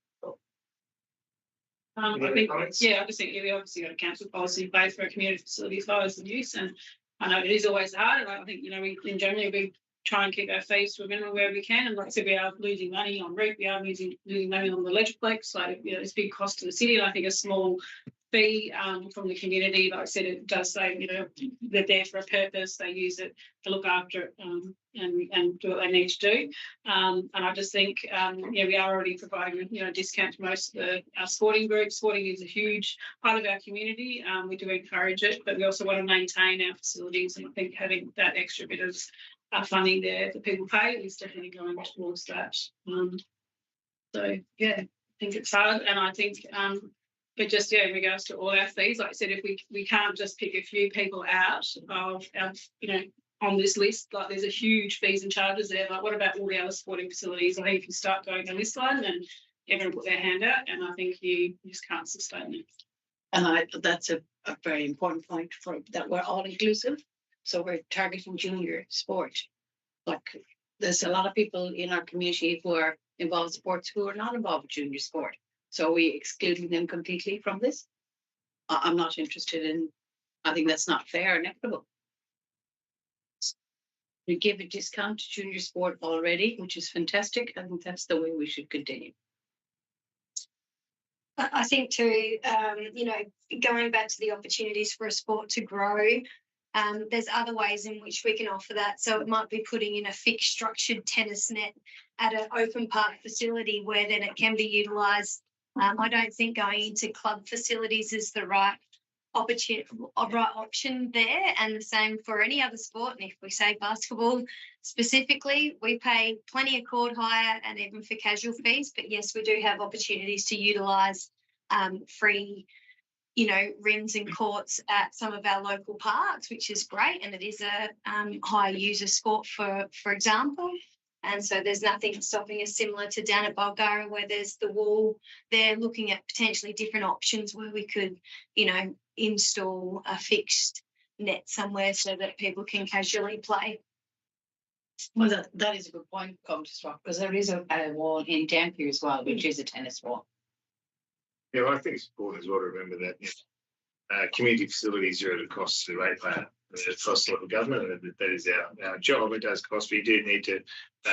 I think, yeah, I just think we obviously got a council policy in place for our community facilities hires and use, and I know it is always hard. And I think, you know, we in general we try and keep our fees to a minimum where we can. And like I said, we are losing money on REIT, we are losing money on the Electroplex. So, you know, it's a big cost to the city. And I think a small fee from the community, like I said, it does say, you know, they're there for a purpose. They use it to look after it and do what they need to do. And I just think, yeah, we are already providing, you know, a discount to most of our sporting groups. Sporting is a huge part of our community. We do encourage it, but we also want to maintain our facilities. And I think having that extra bit of funding there that people pay is definitely going towards that. So, yeah, I think it's hard. And I think, but just, yeah, in regards to all our fees, like I said, if we can't just pick a few people out of our, you know, on this list, like there's a huge fees and charges there. Like, what about all the other sporting facilities? I think if you start going down this line, and everyone put their hand out, and I think you just can't sustain it. And that's a very important point for that we're all inclusive. So we're targeting junior sport. Like there's a lot of people in our community who are involved in sports who are not involved with junior sport. So are we excluding them completely from this? I'm not interested in, I think that's not fair and equitable. We give a discount to junior sport already, which is fantastic. I think that's the way we should continue. I think too, going back to the opportunities for a sport to grow, there's other ways in which we can offer that. So it might be putting in a fixed structured tennis net at an open park facility where then it can be utilised. I don't think going into club facilities is the right option there, and the same for any other sport. And if we say basketball specifically, we pay plenty of court hire and even for casual fees, but yes, we do have opportunities to utilise free rims and courts at some of our local parks, which is great, and it is a high user sport for example. And so there's nothing stopping us, similar to down at Bulgara where there's the wall. They're looking at potentially different options where we could, install a fixed net somewhere so that people can casually play. Well, that is a good point, because there is a wall in Dampier as well, which is a tennis wall. Yeah, well, I think it's important as well to remember that community facilities are at a cost to the ratepayer. It costs a lot of government, and that is our job. It does cost, but you do need to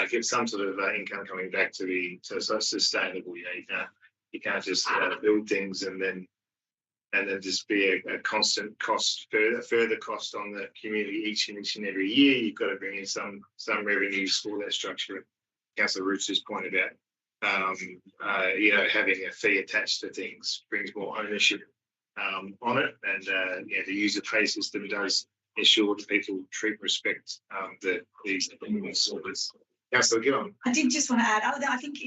get some sort of income coming back to be so sustainable. You can't just build things and then just be a constant cost, further cost on the community each and every year. You've got to bring in some revenues for that structure. Councillor Roots just pointed out, having a fee attached to things brings more ownership on it, and the user pay system does ensure that people treat and respect these services. Councillor Gillon. I did just want to add, I think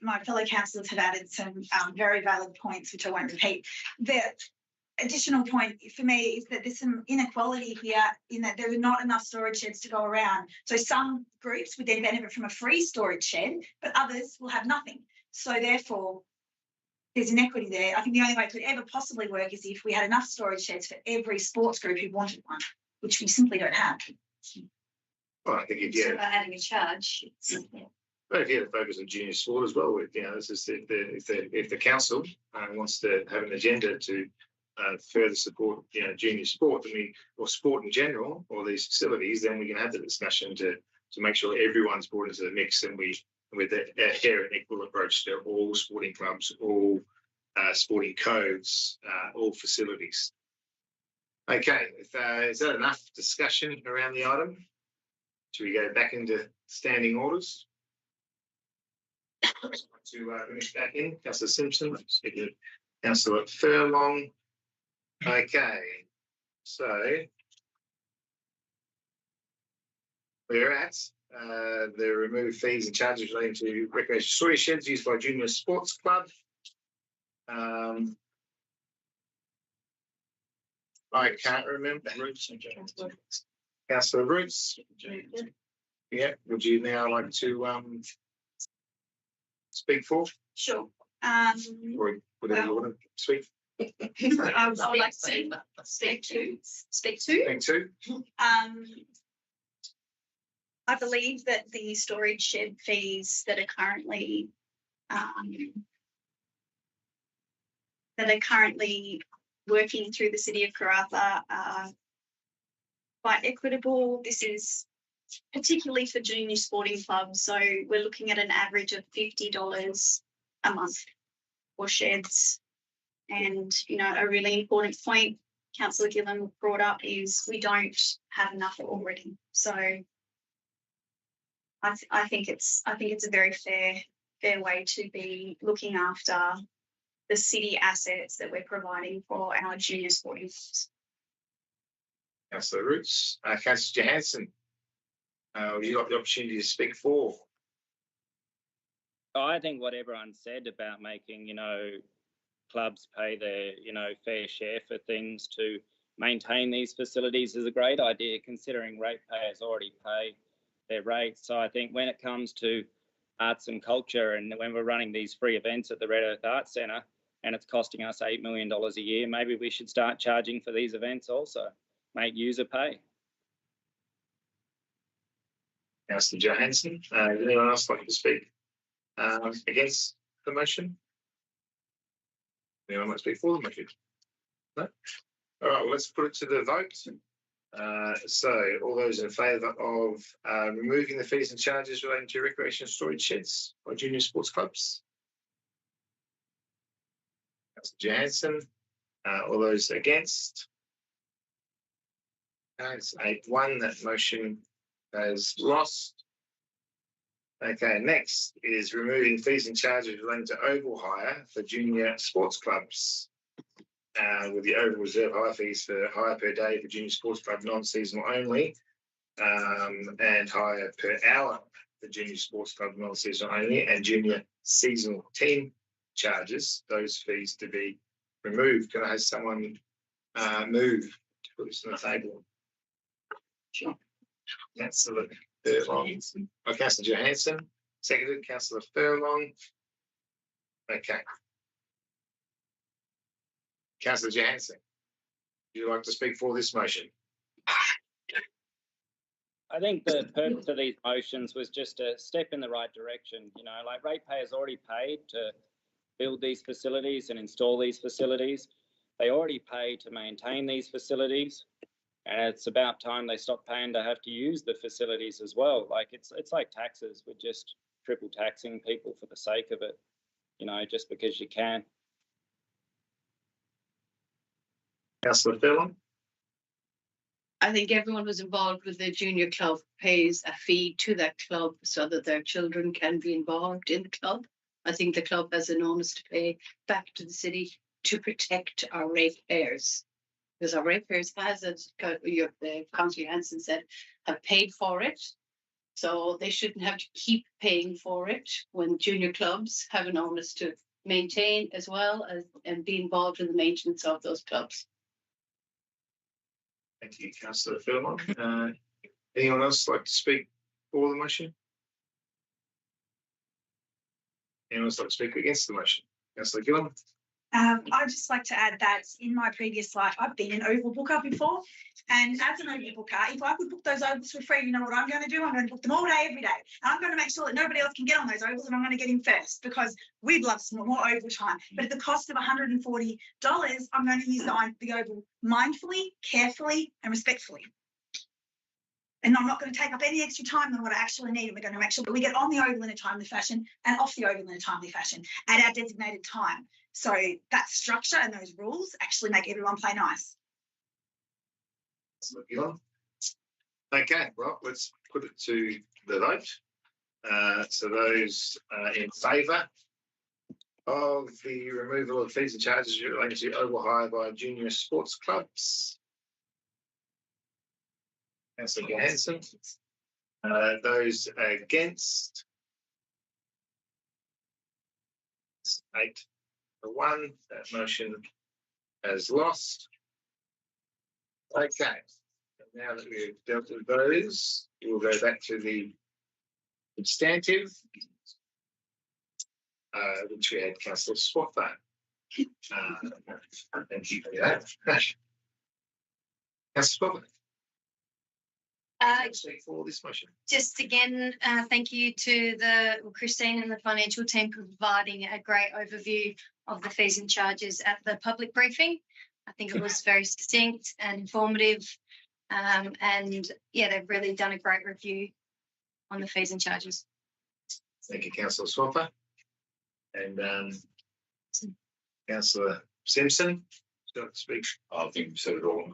my fellow councillors have added some very valid points, which I won't repeat. The additional point for me is that there's some inequality here in that there are not enough storage sheds to go around. So some groups would then benefit from a free storage shed, but others will have nothing. So therefore, there's inequity there. I think the only way it could ever possibly work is if we had enough storage sheds for every sports group who wanted one, which we simply don't have. Well, I think So by adding a charge. But if you had to focus on junior sport as well, this is if the council wants to have an agenda to further support junior sport, or sport in general, or these facilities, then we can have the discussion to make sure everyone's brought into the mix, and with a fair and equal approach to all sporting clubs, all sporting codes, all facilities. Okay, is that enough discussion around the item? Should we go back into standing orders? To finish back in, Councillor Simpson, Councillor Furlong. Okay, so we're at the remove fees and charges relating to recreation storage sheds used by junior sports club. I can't remember. Councillor Roots. Yeah, would you now like to speak for? Sure. Or whatever you want to speak? I would like to speak to. Speak to. I believe that the storage shed fees that are currently working through the city of Karratha are quite equitable. This is particularly for junior sporting clubs. So we're looking at an average of $50 a month for sheds. And, a really important point Councillor Gillen brought up is we don't have enough already. So I think it's a very fair way to be looking after the city assets that we're providing for our junior sporting clubs. Councillor Roots. Councillor Johansson, you got the opportunity to speak for. I think what everyone said about making, clubs pay their, fair share for things to maintain these facilities is a great idea, considering ratepayers already pay their rates. So I think when it comes to arts and culture, and when we're running these free events at the Red Earth Arts Centre, and it's costing us $8 million a year, maybe we should start charging for these events also, make user pay. Councillor Johansson, does anyone else like to speak against the motion? Anyone want to speak for the motion? No? All right, well, let's put it to the vote. So all those in favour of removing the fees and charges relating to recreational storage sheds by junior sports clubs? Councillor Johansson. All those against? It's 8-1. That motion has lost. Okay, next is removing fees and charges relating to oval hire for junior sports clubs. With the oval reserve hire fees for hire per day for junior sports club non-seasonal only, and hire per hour for junior sports club non-seasonal only, and junior seasonal team charges, those fees to be removed. Can I have someone move to put this on the table? Sure. Councillor Furlong. Councillor Johansson. Seconded, Councillor Furlong. Okay. Councillor Johansson, would you like to speak for this motion? I think the purpose of these motions was just a step in the right direction. You know, like ratepayers already paid to build these facilities and install these facilities. They already pay to maintain these facilities. And it's about time they stop paying to have to use the facilities as well. Like it's like taxes. We're just triple taxing people for the sake of it, you know, just because you can. Councillor Furlong. I think everyone who's involved with the junior club pays a fee to that club so that their children can be involved in the club. I think the club has an onus to pay back to the city to protect our ratepayers. Because our ratepayers, as Councillor Hanson said, have paid for it. So they shouldn't have to keep paying for it when junior clubs have an onus to maintain as well as and be involved in the maintenance of those clubs. Thank you, Councillor Furlong. Anyone else like to speak for the motion? Anyone else like to speak against the motion? Councillor Gillam. I'd just like to add that in my previous life, I've been an oval booker before. And as an oval booker, if I could book those ovals for free, you know what I'm going to do? I'm going to book them all day, every day. And I'm going to make sure that nobody else can get on those ovals and I'm going to get in first because we'd love some more oval time. But at the cost of $140, I'm going to use the oval mindfully, carefully and respectfully. And I'm not going to take up any extra time than what I actually need. And we're going to make sure that we get on the oval in a timely fashion and off the oval in a timely fashion at our designated time. So that structure and those rules actually make everyone play nice. Okay, well, let's put it to the vote. So those in favour of the removal of fees and charges related to oval hire by junior sports clubs. Councillor Johansson. Those against. 8-1. That motion has lost. Okay. Now that we've dealt with those, we'll go back to the substantive, which we had Councillor Swaffer. Thank you for that. Councillor Swaffer. For this motion. Just again, thank you to Christine and the financial team for providing a great overview of the fees and charges at the public briefing. I think it was very succinct and informative. And yeah, they've really done a great review on the fees and charges. Thank you, Councillor Swaffer. And Councillor Simpson, would you like to speak? I think we said it all.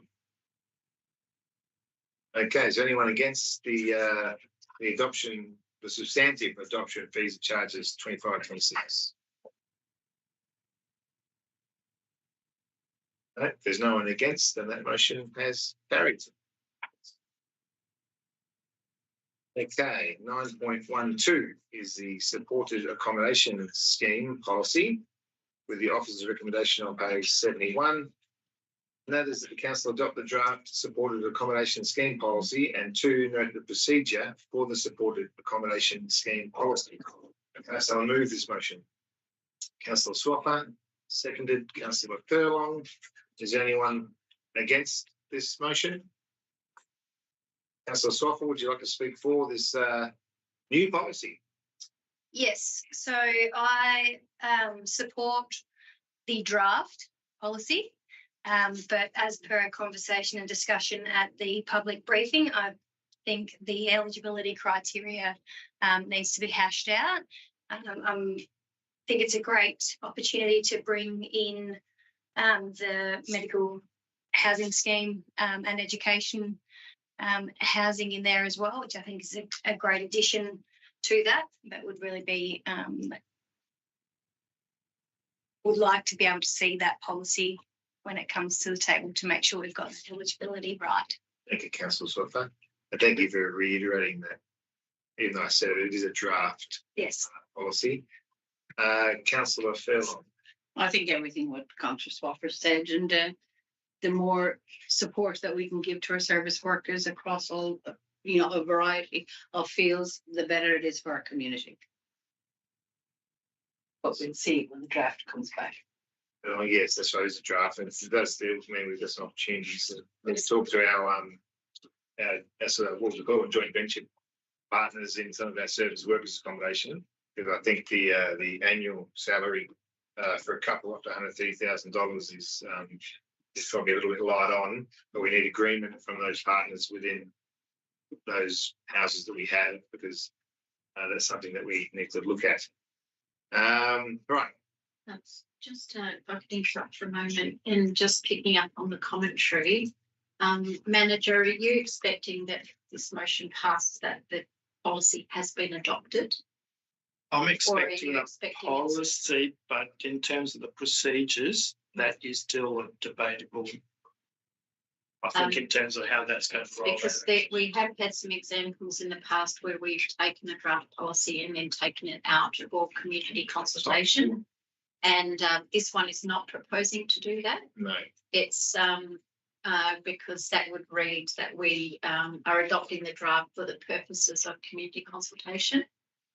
Okay, is there anyone against the adoption, the substantive adoption of fees and charges 25-26? No, if there's no one against, then that motion has carried. Okay, 9.12 is the supported accommodation scheme policy with the officer's recommendation on page 71. That is that the council adopt the draft supported accommodation scheme policy and 2, note the procedure for the supported accommodation scheme policy. Okay, so I'll move this motion. Councillor Swaffer, seconded. Councillor Furlong. Is there anyone against this motion? Councillor Swaffer, would you like to speak for this new policy? Yes, so I support the draft policy. But as per a conversation and discussion at the public briefing, I think the eligibility criteria needs to be hashed out. I'm think it's a great opportunity to bring in the medical housing scheme and education housing in there as well, which I think is a great addition to that. That would really be, would like to be able to see that policy when it comes to the table to make sure we've got the eligibility right. Thank you, Councillor Swaffer. And thank you for reiterating that, even though I said it is a draft Yes. policy. Councillor Fairlawn. I think everything what Councillor Swaffer said, and the more support that we can give to our service workers across all, a variety of fields, the better it is for our community. But we'll see when the draft comes back. Oh, yes, that's right. It's a draft, and it does mean we've got some opportunities to let's talk to our sort of what we call joint venture partners in some of our service workers accommodation, because I think the annual salary for a couple up to $130,000 is probably a little bit light on, but we need agreement from those partners within those houses that we have, because that's something that we need to look at. Right. That's just if I could interrupt for a moment and just picking up on the commentary. Manager, are you expecting that this motion passes, that the policy has been adopted? I'm Or are expecting you a expecting policy, but in terms of the procedures, that is still debatable. I think in terms of how that's going to roll because out. we have had some examples in the past where we've taken a draft policy and then taken it out for community consultation. And this one is not proposing to do that. No. It's because that would read that we are adopting the draft for the purposes of community consultation.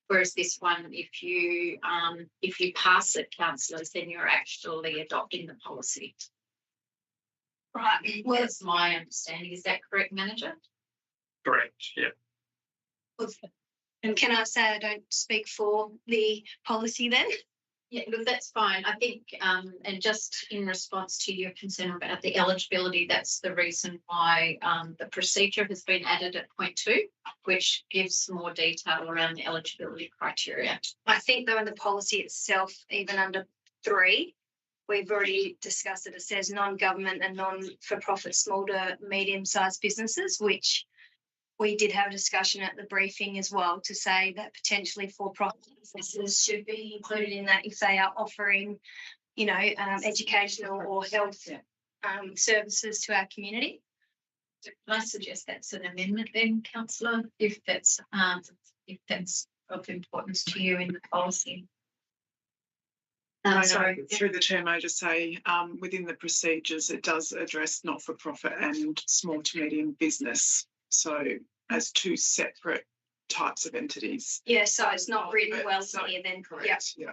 Whereas this one, if you pass it, councillors, then you're actually adopting the policy. Right. Well, that's my understanding. Is that correct, Manager? Correct, yeah. And can I say I don't speak for the policy then? Yeah, look, that's fine. I think, and just in response to your concern about the eligibility, that's the reason why the procedure has been added at point 2, which gives more detail around the eligibility criteria. I think though in the policy itself, even under 3, we've already discussed it. It says non-government and non-for-profit small to medium-sized businesses, which we did have a discussion at the briefing as well to say that potentially for-profit businesses should be included in that if they are offering, educational or health services to our community. Can I suggest that's an amendment then, councillor, if that's of importance to you in the policy? Sorry. Through the chair, may I just say, within the procedures, it does address not-for-profit and small to medium business. So as 2 separate types of entities. Yeah, so it's not written well here then. Correct. Yeah.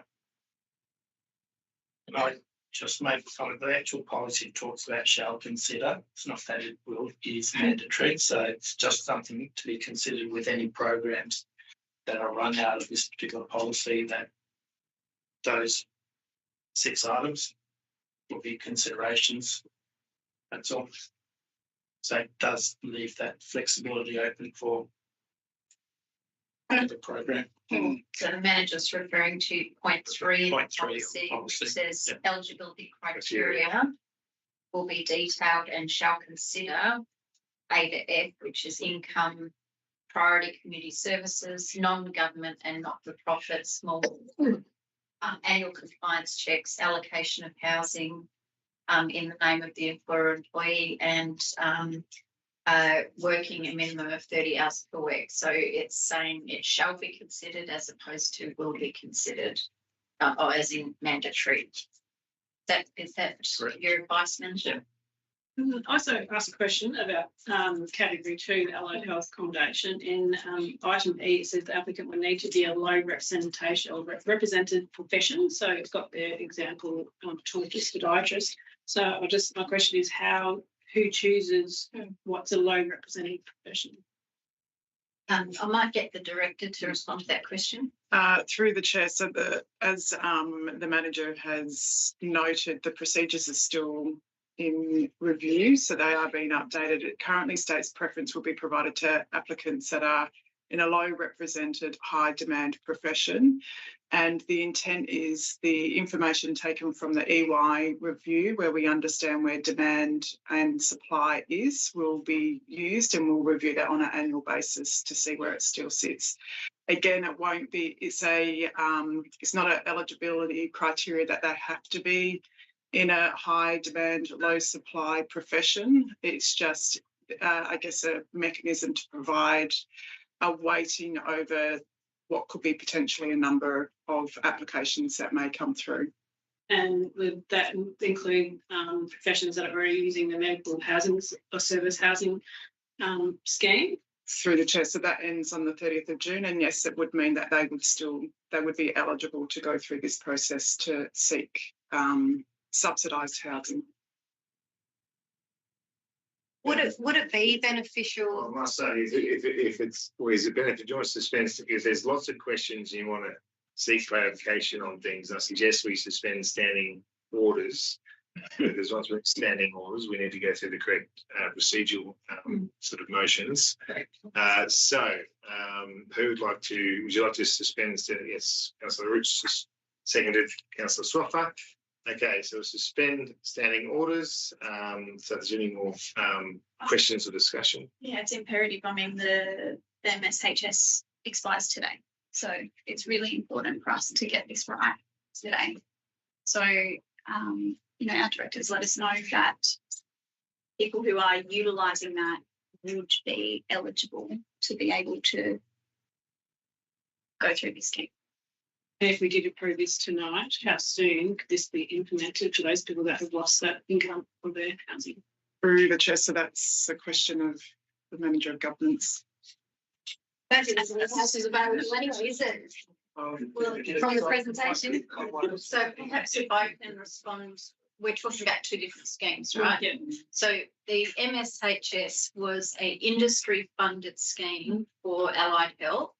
And I just make a comment, the actual policy talks about shall consider. It's not that it will, it is mandatory. So it's just something to be considered with any programs that are run out of this particular policy, that those 6 items will be considerations. That's all. So it does leave that flexibility open for the program. So the manager's referring to point 3 Point 3 of the of policy, policy, which says yeah. eligibility criteria will be detailed and shall consider A to F, which is income, priority community services, non-government and not-for-profit, small annual compliance checks, allocation of housing in the name of the employer employee, and working a minimum of 30 hours per week. So it's saying it shall be considered as opposed to will be considered, or as in mandatory. Is that Correct. your advice, Manager? Also asked a question about category 2, the allied health accommodation. In item E, it says the applicant would need to be a low representation or represented profession. So it's got the example optometrist, podiatrist. So my question is who chooses what's a low represented profession? I might get the director to respond to that question. Through the chair, so as the manager has noted, the procedures are still in review, so they are being updated. It currently states preference will be provided to applicants that are in a low represented, high demand profession, And the intent is the information taken from the EY review, where we understand where demand and supply is, will be used, and we'll review that on an annual basis to see where it still sits. Again, it won't be, it's not an eligibility criteria that they have to be in a high demand, low supply profession. It's just, I guess, a mechanism to provide a weighting over what could be potentially a number of applications that may come through. And would that include professions that are already using the medical housing or service housing scheme? Through the chair, so that ends on the 30th of June, and yes, it would mean that they would be eligible to go through this process to seek subsidised housing. Would it be beneficial? Well, I must say, if it's, or is it beneficial? Do you want to suspend, because there's lots of questions and you want to seek clarification on things. I suggest we suspend standing orders. Because once we're standing orders, we need to go through the correct procedural sort of motions. Would you like to suspend standing? Yes, Councillor Rich, seconded Councillor Swaffer. Okay, so suspend standing orders. So there's any more questions or discussion? Yeah, it's imperative. I mean, the MSHS expires today. So it's really important for us to get this right today. So, our directors let us know that people who are utilising that would be eligible to be able to go through this scheme. And if we did approve this tonight, how soon could this be implemented for those people that have lost that income from their housing? Through the chair, so that's a question of the manager of governance. That's about anyway, is it? Well, from the presentation. So perhaps if I can respond, we're talking about two different schemes, right? Yeah. So the MSHS was an industry funded scheme for allied health.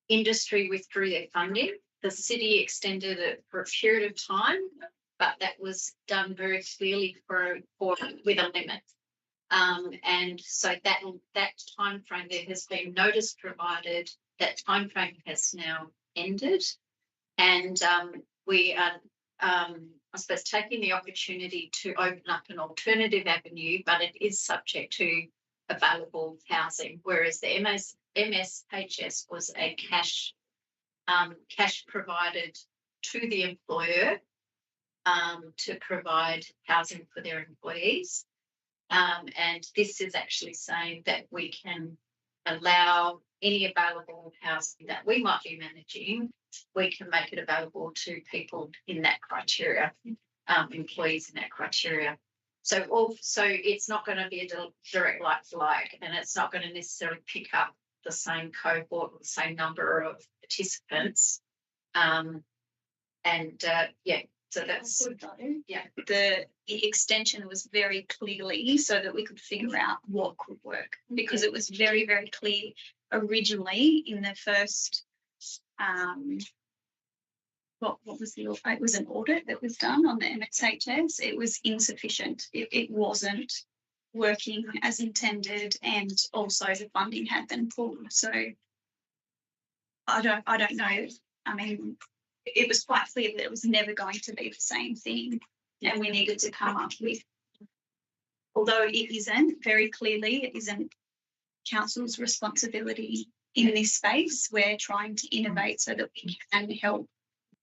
Industry withdrew their funding. The city extended it for a period of time, but that was done very clearly with a limit. And so that time frame, there has been notice provided. That time frame has now ended, and we are, I suppose, taking the opportunity to open up an alternative avenue, but it is subject to available housing, whereas the MSHS was a cash provided to the employer to provide housing for their employees. And this is actually saying that we can allow any available housing that we might be managing, we can make it available to people in that criteria, employees in that criteria. So it's not going to be a direct like for like, and it's not going to necessarily pick up the same cohort or the same number of participants. So that's The extension was very clearly so that we could figure out what could work, because it was very, very clear originally in the first what was it was an audit that was done on the MSHS. It was insufficient. It wasn't working as intended, and also the funding had been pulled. So I don't know. I mean, it was quite clear that it was never going to be the same thing, and we needed to come up with, although it isn't very clearly, it isn't council's responsibility in this space. We're trying to innovate so that we can help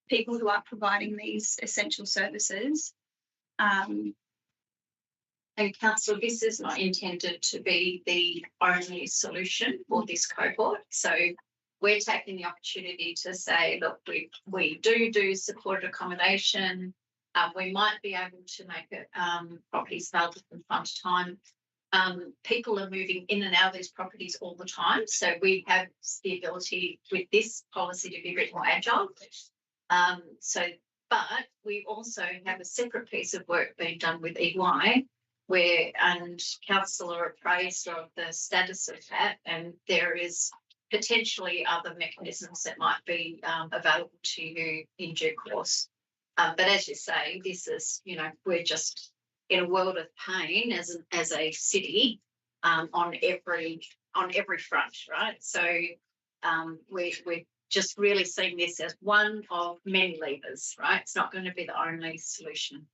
people who are providing these essential services. And council, this is not intended to be the only solution for this cohort. So we're taking the opportunity to say, look, we do supported accommodation. We might be able to make it properties available from time to time. People are moving in and out of these properties all the time. So we have the ability with this policy to be a bit more agile. But we also have a separate piece of work being done with EY, and council are appraised of the status of that, and there is potentially other mechanisms that might be available to you in due course. But as you say, this is, we're just in a world of pain as a city on every front, right? So we're just really seeing this as one of many levers, right? It's not going to be the only solution.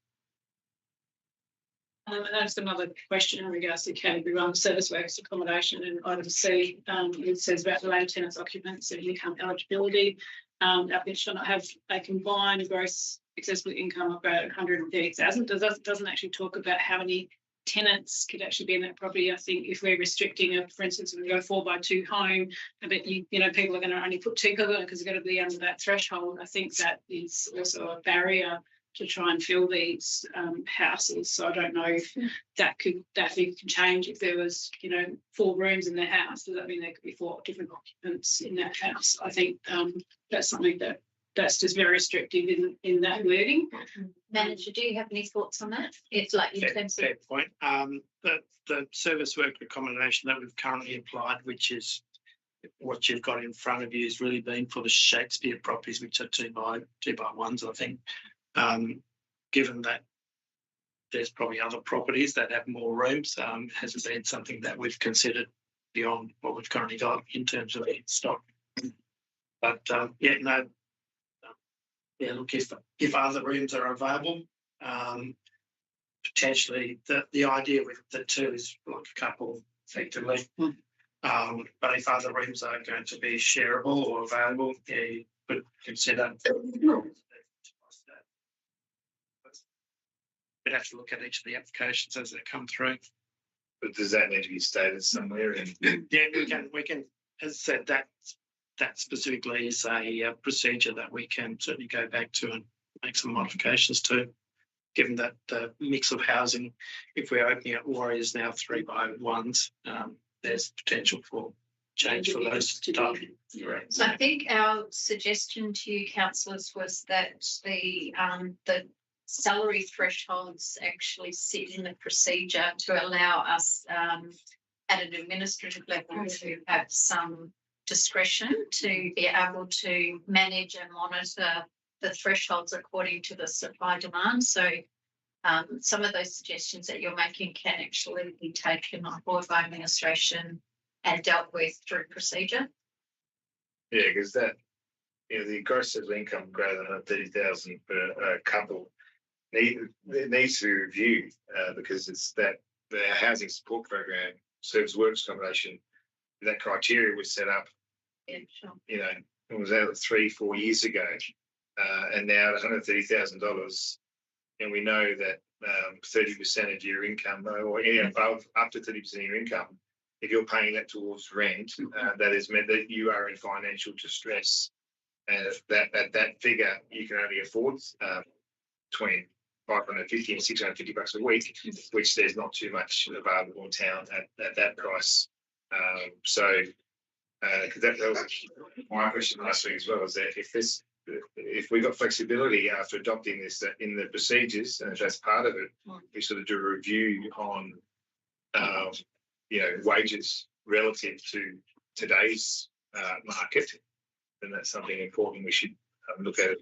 And that's another question in regards to category 1 service works accommodation, and item C, it says about the land tenants occupants and income eligibility. Applicants shall not have a combined gross accessible income of about 130,000. Doesn't actually talk about how many tenants could actually be in that property. I think if we're restricting it, for instance, if we go 4x2 home, I bet you know people are going to only put 2 people because they've got to be under that threshold. I think that is also a barrier to try and fill these houses. So I don't know if that could change if there was, you know, 4 rooms in the house. Does that mean there could be 4 different occupants in that house? I think that's something that's just very restrictive in that wording. Manager, do you have any thoughts on that? It's like in terms of Fair point. The service work accommodation that we've currently applied, which is what you've got in front of you, is really been for the Shakespeare properties, which are 2x1s, I think. Given that there's probably other properties that have more rooms, hasn't been something that we've considered beyond what we've currently got in terms of stock. But look, if other rooms are available, potentially the idea with the 2 is like a couple effectively. But if other rooms are going to be shareable or available, you could consider. We'd have to look at each of the applications as they come through. But does that need to be stated somewhere? Yeah, we can. As I said, that specifically is a procedure that we can certainly go back to and make some modifications to, given that the mix of housing, if we're opening up Warriors now 3x1s, there's potential for change for those type. So I think our suggestion to you, councillors, was that the salary thresholds actually sit in the procedure to allow us at an administrative level to have some discretion to be able to manage and monitor the thresholds according to the supply demand. So some of those suggestions that you're making can actually be taken on board by administration and dealt with through procedure. Yeah, because that, you know, the gross income greater than 130,000 per couple needs to be reviewed because it's that the housing support program, service works accommodation, that criteria was set up. Yeah, sure. You know, it was out 3-4 years ago, and now at $130,000, and we know that 30% of your income, or above up to 30% of your income, if you're paying that towards rent, that has meant that you are in financial distress, and that at that figure you can only afford between $550 and $650 a week, which there's not too much available in town at that price. Because that was my question last week as well, is that if we got flexibility after adopting this in the procedures, and if that's part of it, we sort of do a review on wages relative to today's market, then that's something important we should look at it.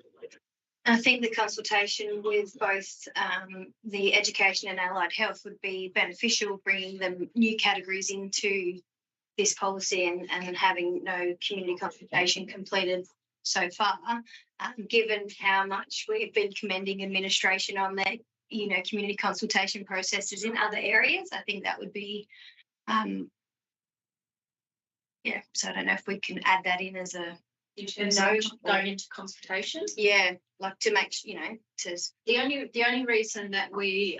I think the consultation with both the education and allied health would be beneficial, bringing the new categories into this policy and having no community consultation completed so far, given how much we've been commending administration on their, community consultation processes in other areas. I think that would be, so I don't know if we can add that in as a note going into consultation. Yeah, like to make, to. The only reason that we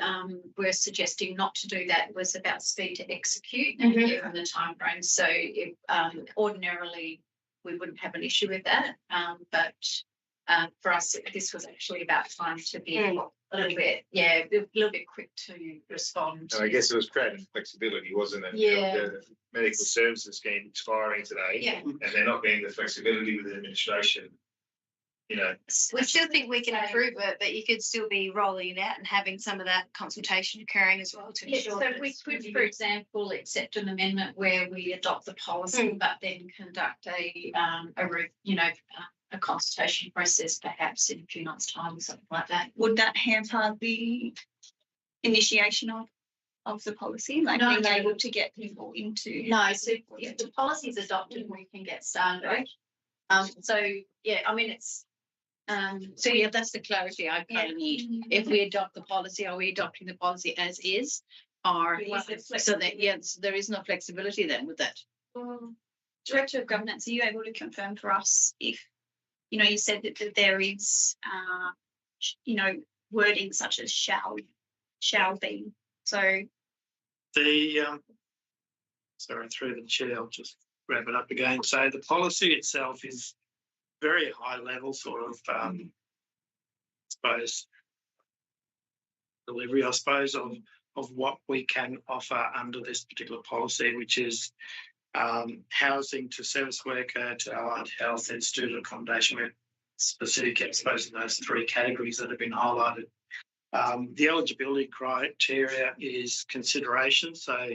were suggesting not to do that was about speed to execute and given the time frame. So if, ordinarily we wouldn't have an issue with that, but for us this was actually about time to be a little bit quick to respond. And I guess it was creating flexibility, wasn't it? Yeah. The medical services scheme expiring today, and there not being the flexibility with the administration. We still think we can improve it, but you could still be rolling it out and having some of that consultation occurring as well to ensure. So we could, for example, accept an amendment where we adopt the policy, but then conduct a consultation process, perhaps in a few months' time or something like that. Would that hamper the initiation of the policy, like being able to get people into? No, so if the policy is adopted, we can get started. So, yeah, I mean, it's, So yeah, that's the clarity I kind of need. If we adopt the policy, are we adopting the policy as is? Or so that, yes, there is no flexibility then with that. Director of Governance, are you able to confirm for us if, you said that there is, wording such as shall be. So Sorry, through the chair, I'll just wrap it up again. So the policy itself is very high level sort of, delivery, I suppose, of what we can offer under this particular policy, which is housing to service worker to allied health and student accommodation. We're specific, I suppose, in those three categories that have been highlighted. The eligibility criteria is consideration. So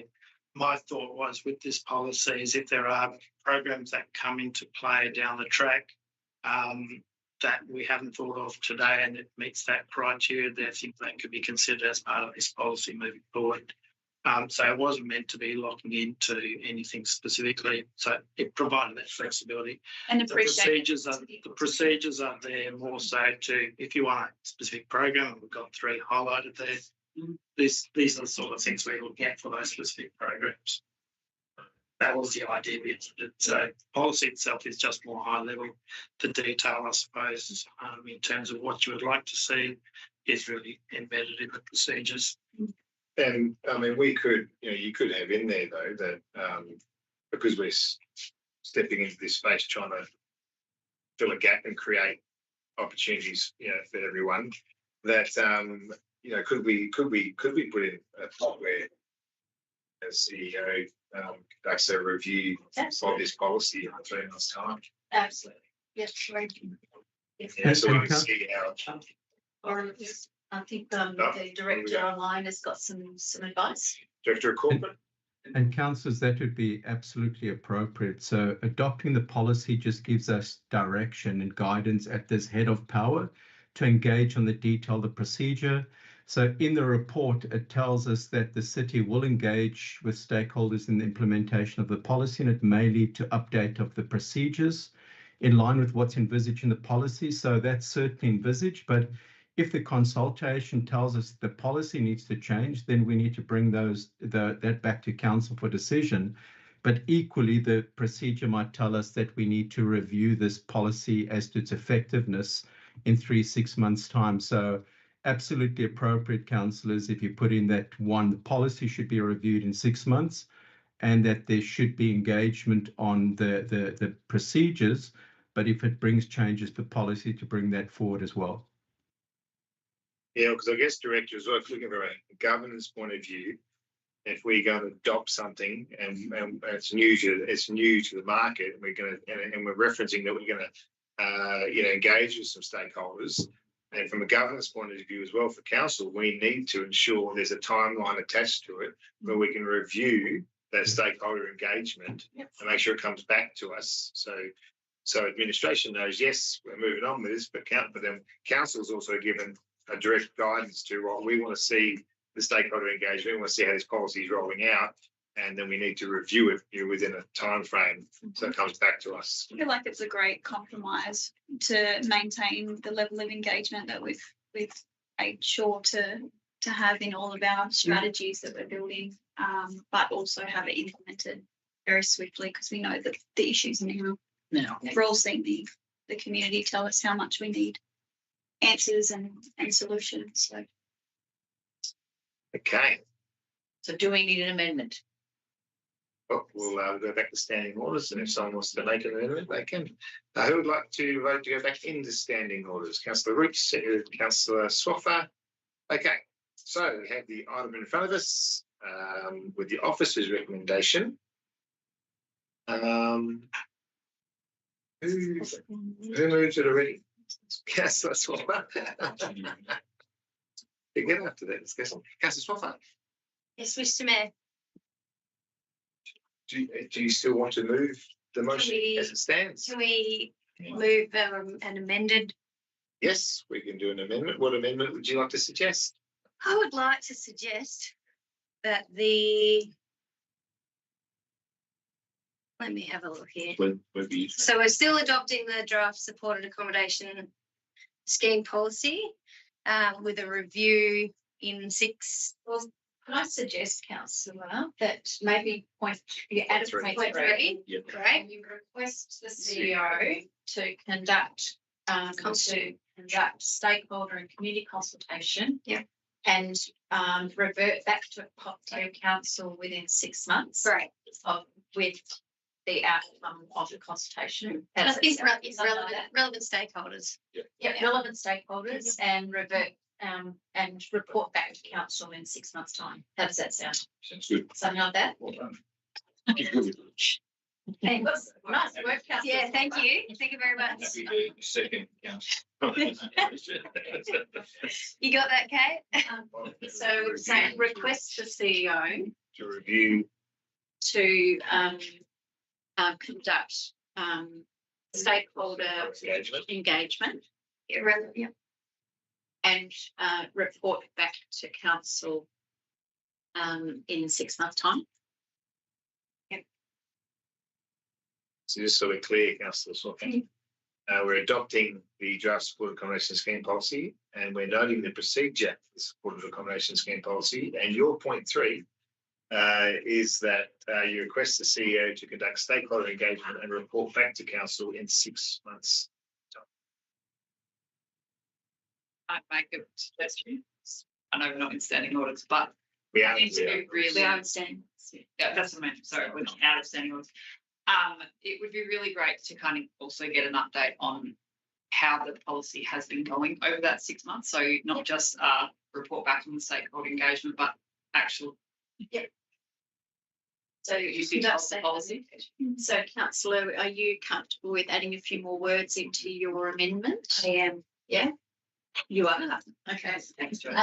my thought was with this policy is if there are programs that come into play down the track that we haven't thought of today and it meets that criteria, I think that could be considered as part of this policy moving forward. So it wasn't meant to be locking into anything specifically. So it provided that flexibility. And the procedures are there more so to, if you want a specific program, and we've got three highlighted there. These are the sort of things we're looking at for those specific programs. That was the idea. So policy itself is just more high level. The detail, I suppose, in terms of what you would like to see is really embedded in the procedures. And I mean, we could, you could have in there though that because we're stepping into this space trying to fill a gap and create opportunities, for everyone, that could we put in a pot where the CEO conducts a review of this policy in 3 months' time? absolutely, yes, right. Yeah, so we can see how. Or I think the director online has got some advice. Director of Corporate. And councillors, that would be absolutely appropriate. So adopting the policy just gives us direction and guidance at this head of power to engage on the detail of the procedure. So in the report, it tells us that the city will engage with stakeholders in the implementation of the policy, and it may lead to update of the procedures in line with what's envisaged in the policy. So that's certainly envisaged, but if the consultation tells us the policy needs to change, then we need to bring that back to council for decision. But equally, the procedure might tell us that we need to review this policy as to its effectiveness in 3-6 months' time. So absolutely appropriate, councillors, if you put in that the policy should be reviewed in 6 months and that there should be engagement on the procedures, but if it brings changes to policy, to bring that forward as well. Yeah, because I guess director as well, if looking from a governance point of view, if we're going to adopt something and it's new to the market, and we're referencing that we're going to engage with some stakeholders, and from a governance point of view as well for council, we need to ensure there's a timeline attached to it where we can review that stakeholder engagement and make sure it comes back to us. So administration knows, yes, we're moving on with this, but then council's also given a direct guidance to what we want to see the stakeholder engagement. We want to see how this policy is rolling out, and then we need to review it within a time frame so it comes back to us. I feel like it's a great compromise to maintain the level of engagement that we've made sure to have in all of our strategies that we're building, but also have it implemented very swiftly because we know that the issues now. We're all seeing the community tell us how much we need answers and solutions. So. Okay. So do we need an amendment? Well, we'll go back to standing orders, and if someone wants to make an amendment, they can. Who would like to vote to go back into standing orders? Councillor Roots, Councillor Swaffer. Okay, so we have the item in front of us with the officer's recommendation. Who moved it already? Councillor Swaffer. Get after that discussion. Councillor Swaffer. Yes, Mr. Mayor. Do you still want to move the motion as it stands? Can we move an amended? Yes, we can do an amendment. What amendment would you like to suggest? I would like to suggest that the Let me have a look here. Where be So we're still adopting the draft supported accommodation scheme policy with a review in 6. Well, can I suggest, councillor, that maybe you add a point Point 3, three. Yeah. right? And you request the CEO to conduct stakeholder and community consultation. Yeah. And revert back to council within 6 months. Right. With the outcome of the consultation. It's relevant stakeholders. Yeah, relevant stakeholders and revert and report back to council in 6 months' time. How does that sound? Sounds good. Something like that? Well done. Thanks. Nice work, councillor. Yeah, thank you. Thank you very much. Happy to second, council. You got that, Kate? So request the CEO To review. to conduct stakeholder engagement Yeah. and report back to council in 6 months' time. So just so we're clear, councillor Swanton, we're adopting the draft supported accommodation scheme policy, and we're noting the procedure for the supported accommodation scheme policy. And your point 3 is that you request the CEO to conduct stakeholder engagement and report back to council in 6 months' time. I'd make a suggestion. I know we're not in standing orders, but We I are. need to be really. I understand. Yeah, that's what I meant. Sorry, we're not out of standing orders. It would be really great to kind of also get an update on how the policy has been going over that 6 months. So not just report back on the stakeholder engagement, but actual. Yep. So usage of the policy. So, councillor, are you comfortable with adding a few more words into your amendment? I am. Yeah, you are. Okay. Thanks, Joyce.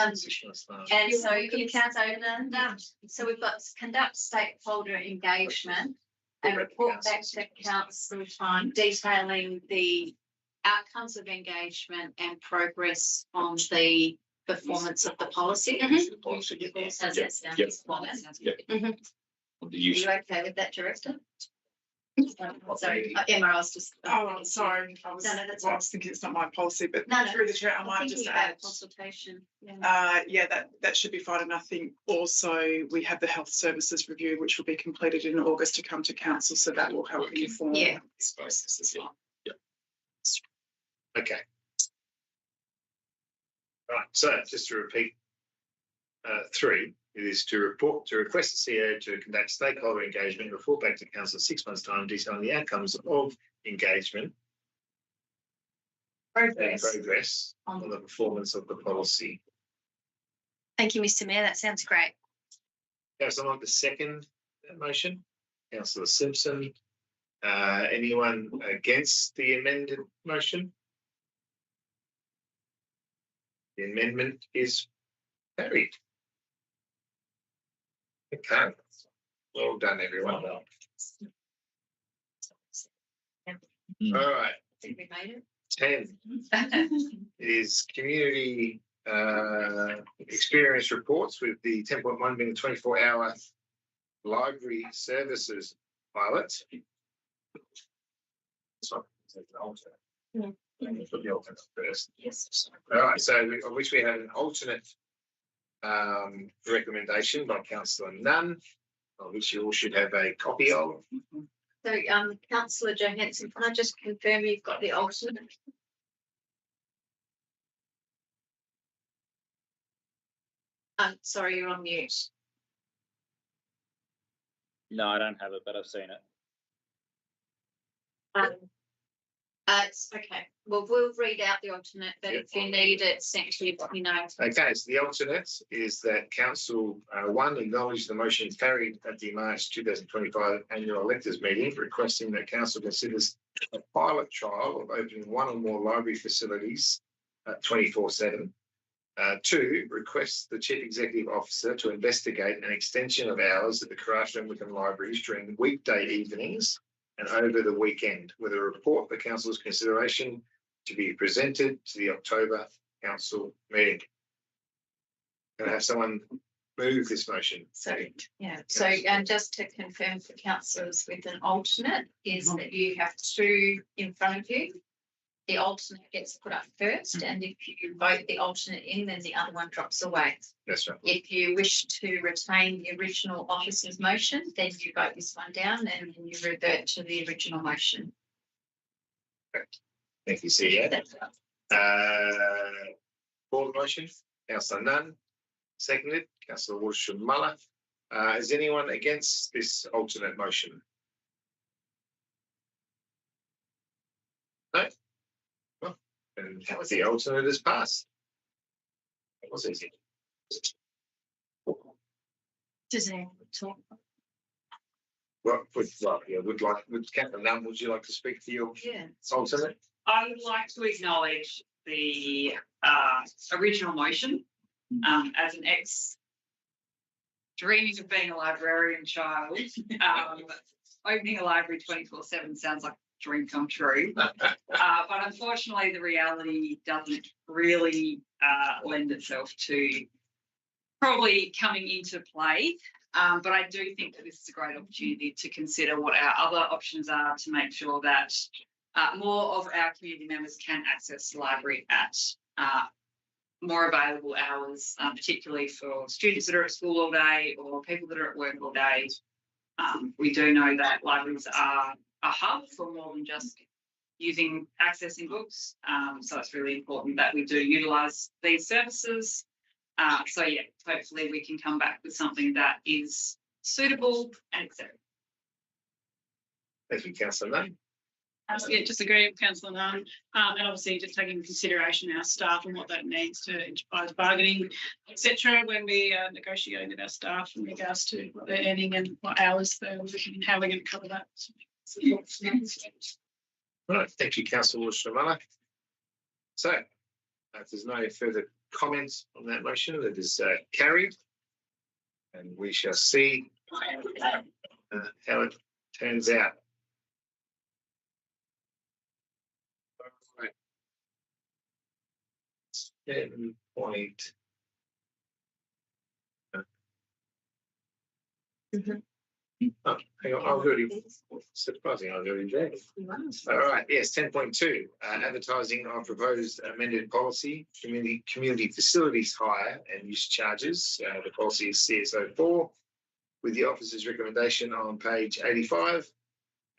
And so you can't open that. So we've got conduct stakeholder engagement and report back to council time detailing the outcomes of engagement and progress on the performance of the policy. Policy, yeah. How's that sound? Yep. Yep. Yep. Are you okay with that, Director? Sorry, Emma, I was just. Oh, sorry. I was, No, no, that's well, I fine. was thinking it's not my policy, but No, no. through the chair, I I'm might thinking just about add. consultation. Yeah. Yeah, that should be fine. And I think also we have the health services review, which will be completed in August to come to council. So that will help inform Yeah. this process as well. Okay. Right, so just to repeat 3, it is to request the CEO to conduct stakeholder engagement, report back to council in 6 months' time, detailing the outcomes of engagement and progress on the performance of the policy. Thank you, Mr. Mayor. That sounds great. Have someone to second that motion? Councillor Simpson. Anyone against the amended motion? The amendment is carried. Okay. Well done, everyone. All right. I think we made it. 10 is community experience reports, with the 10.1 being the 24-hour library services pilot. This one is an alternate. Put the alternate first. Yes. All right, so of which we have an alternate recommendation by Councillor Nunn, of which you all should have a copy of. So, councillor Johansson, can I just confirm you've got the alternate? Sorry, you're on mute. No, I don't have it, but I've seen it. It's okay. Well, we'll read out the alternate, but if you need it sent to you, let me know. Okay, so the alternate is that Council 1 acknowledge the motion carried at the March 2025 annual electors meeting, requesting that Council considers a pilot trial of opening one or more library facilities 24/7. 2, requests the Chief Executive Officer to investigate an extension of hours at the Karratha and Wickham libraries during weekday evenings and over the weekend, with a report for Council's consideration to be presented to the October Council meeting. Can I have someone move this motion? So, yeah, so just to confirm for councillors with an alternate is that you have two in front of you. The alternate gets put up first, and if you vote the alternate in, then the other one drops away. That's right. If you wish to retain the original officer's motion, then you vote this one down and then you revert to the original motion. Correct. Thank you, CEO. That's right. Board motion, Councillor Nunn, seconded, Councillor Walsh-Muller. Is anyone against this alternate motion? No? Well, then the alternate is passed. That was easy. Does anyone talk? Would Councillor Nunn, would you like to speak to your alternate? I would like to acknowledge the original motion as an dreaming of being a librarian child. Opening a library 24/7 sounds like a dream come true. But unfortunately, the reality doesn't really lend itself to probably coming into play. But I do think that this is a great opportunity to consider what our other options are to make sure that more of our community members can access the library at more available hours, particularly for students that are at school all day or people that are at work all day. We do know that libraries are a hub for more than just accessing books. So it's really important that we do utilise these services. So yeah, hopefully we can come back with something that is suitable and acceptable. Thank you, Councillor Nunn. Yeah, just agree with Councillor Nunn, and obviously just taking into consideration our staff and what that needs to advise bargaining, etc. When we are negotiating with our staff in regards to what they're earning and what hours they're working and how we're going to cover that. Right, thank you, Councillor Walsh-Muller. So, if there's no further comments on that motion, that is carried, and we shall see how it turns out. Right. 7 point. Oh, hang on, I've already, surprising, I've already there. All right, yes, 10.2, advertising of proposed amended policy, community facilities hire and use charges. The policy is CSO4, with the officer's recommendation on page 85.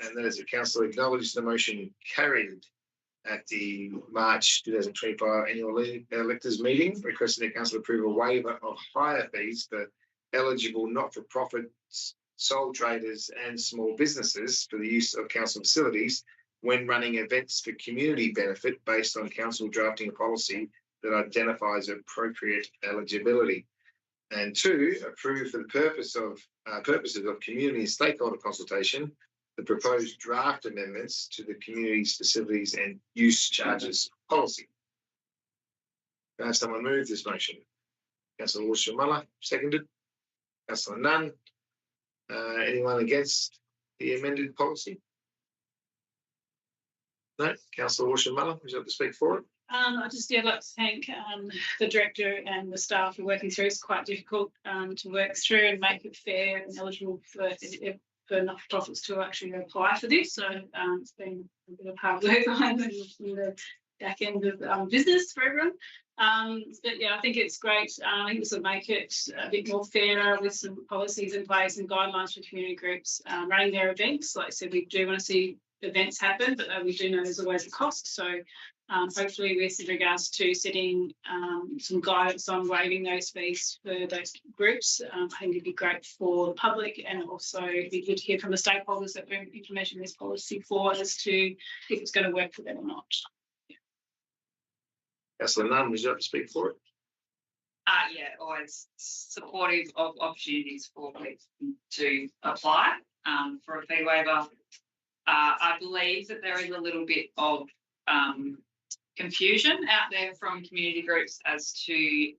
And that is the council acknowledged the motion carried at the March 2025 annual electors meeting, requesting the council approve a waiver of hire fees for eligible not-for-profits, sole traders and small businesses for the use of council facilities when running events for community benefit based on council drafting a policy that identifies appropriate eligibility. And 2, approve for the purposes of community and stakeholder consultation the proposed draft amendments to the community's facilities and use charges policy. Can I have someone move this motion? Councillor Walsh-Muller, seconded. Councillor Nunn. Anyone against the amended policy? No. Councillor Walsh-Muller, would you like to speak for it? I just like to thank the director and the staff for working through. It's quite difficult to work through and make it fair and eligible for not-for-profits to actually apply for this. So it's been a bit of hard work behind the back end of business for everyone. But yeah, I think it's great. I think this will make it a bit more fairer with some policies in place and guidelines for community groups running their events. Like I said, we do want to see events happen, but we do know there's always a cost. So hopefully with regards to setting some guidance on waiving those fees for those groups, I think it'd be great for the public, and also it'd be good to hear from the stakeholders that we're implementing this policy for as to if it's going to work for them or not. Councillor Nunn, would you like to speak for it? Yeah, always supportive of opportunities for people to apply for a fee waiver. I believe that there is a little bit of confusion out there from community groups as to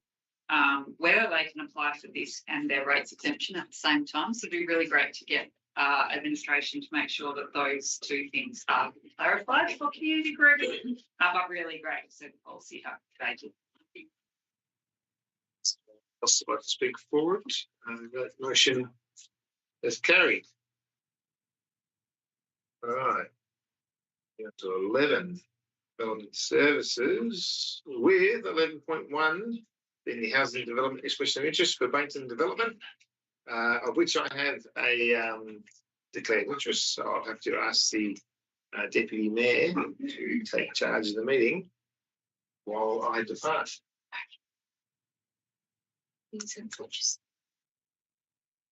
whether they can apply for this and their rates exemption at the same time. So it'd be really great to get administration to make sure that those two things are clarified for community groups. But really great to see the policy updated. else would like to speak for it? That motion is carried. All right. Down to 11, development services, with 11.1 being the housing development expression of interest for Bankton Development, of which I have a declared interest. So I'll have to ask the Deputy Mayor to take charge of the meeting while I depart.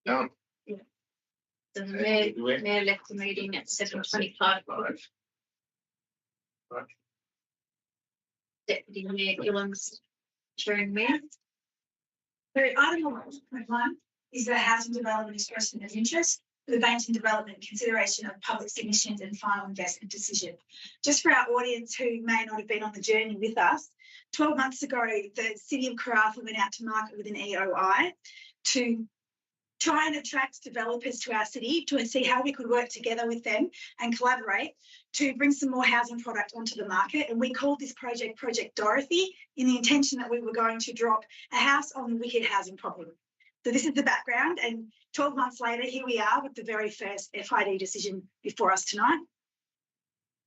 No. The mayor left the meeting at 7:25. Right. Deputy Mayor Gillum's chairing me. So item 11.1 is the housing development expression of interest for the Bankton Development consideration of public submissions and final investment decision. Just for our audience who may not have been on the journey with us, 12 months ago, the City of Karratha went out to market with an EOI to try and attract developers to our city to see how we could work together with them and collaborate to bring some more housing product onto the market. And we called this project Project Dorothy in the intention that we were going to drop a house on the wicked housing problem. So this is the background, and 12 months later, here we are with the very first FID decision before us tonight.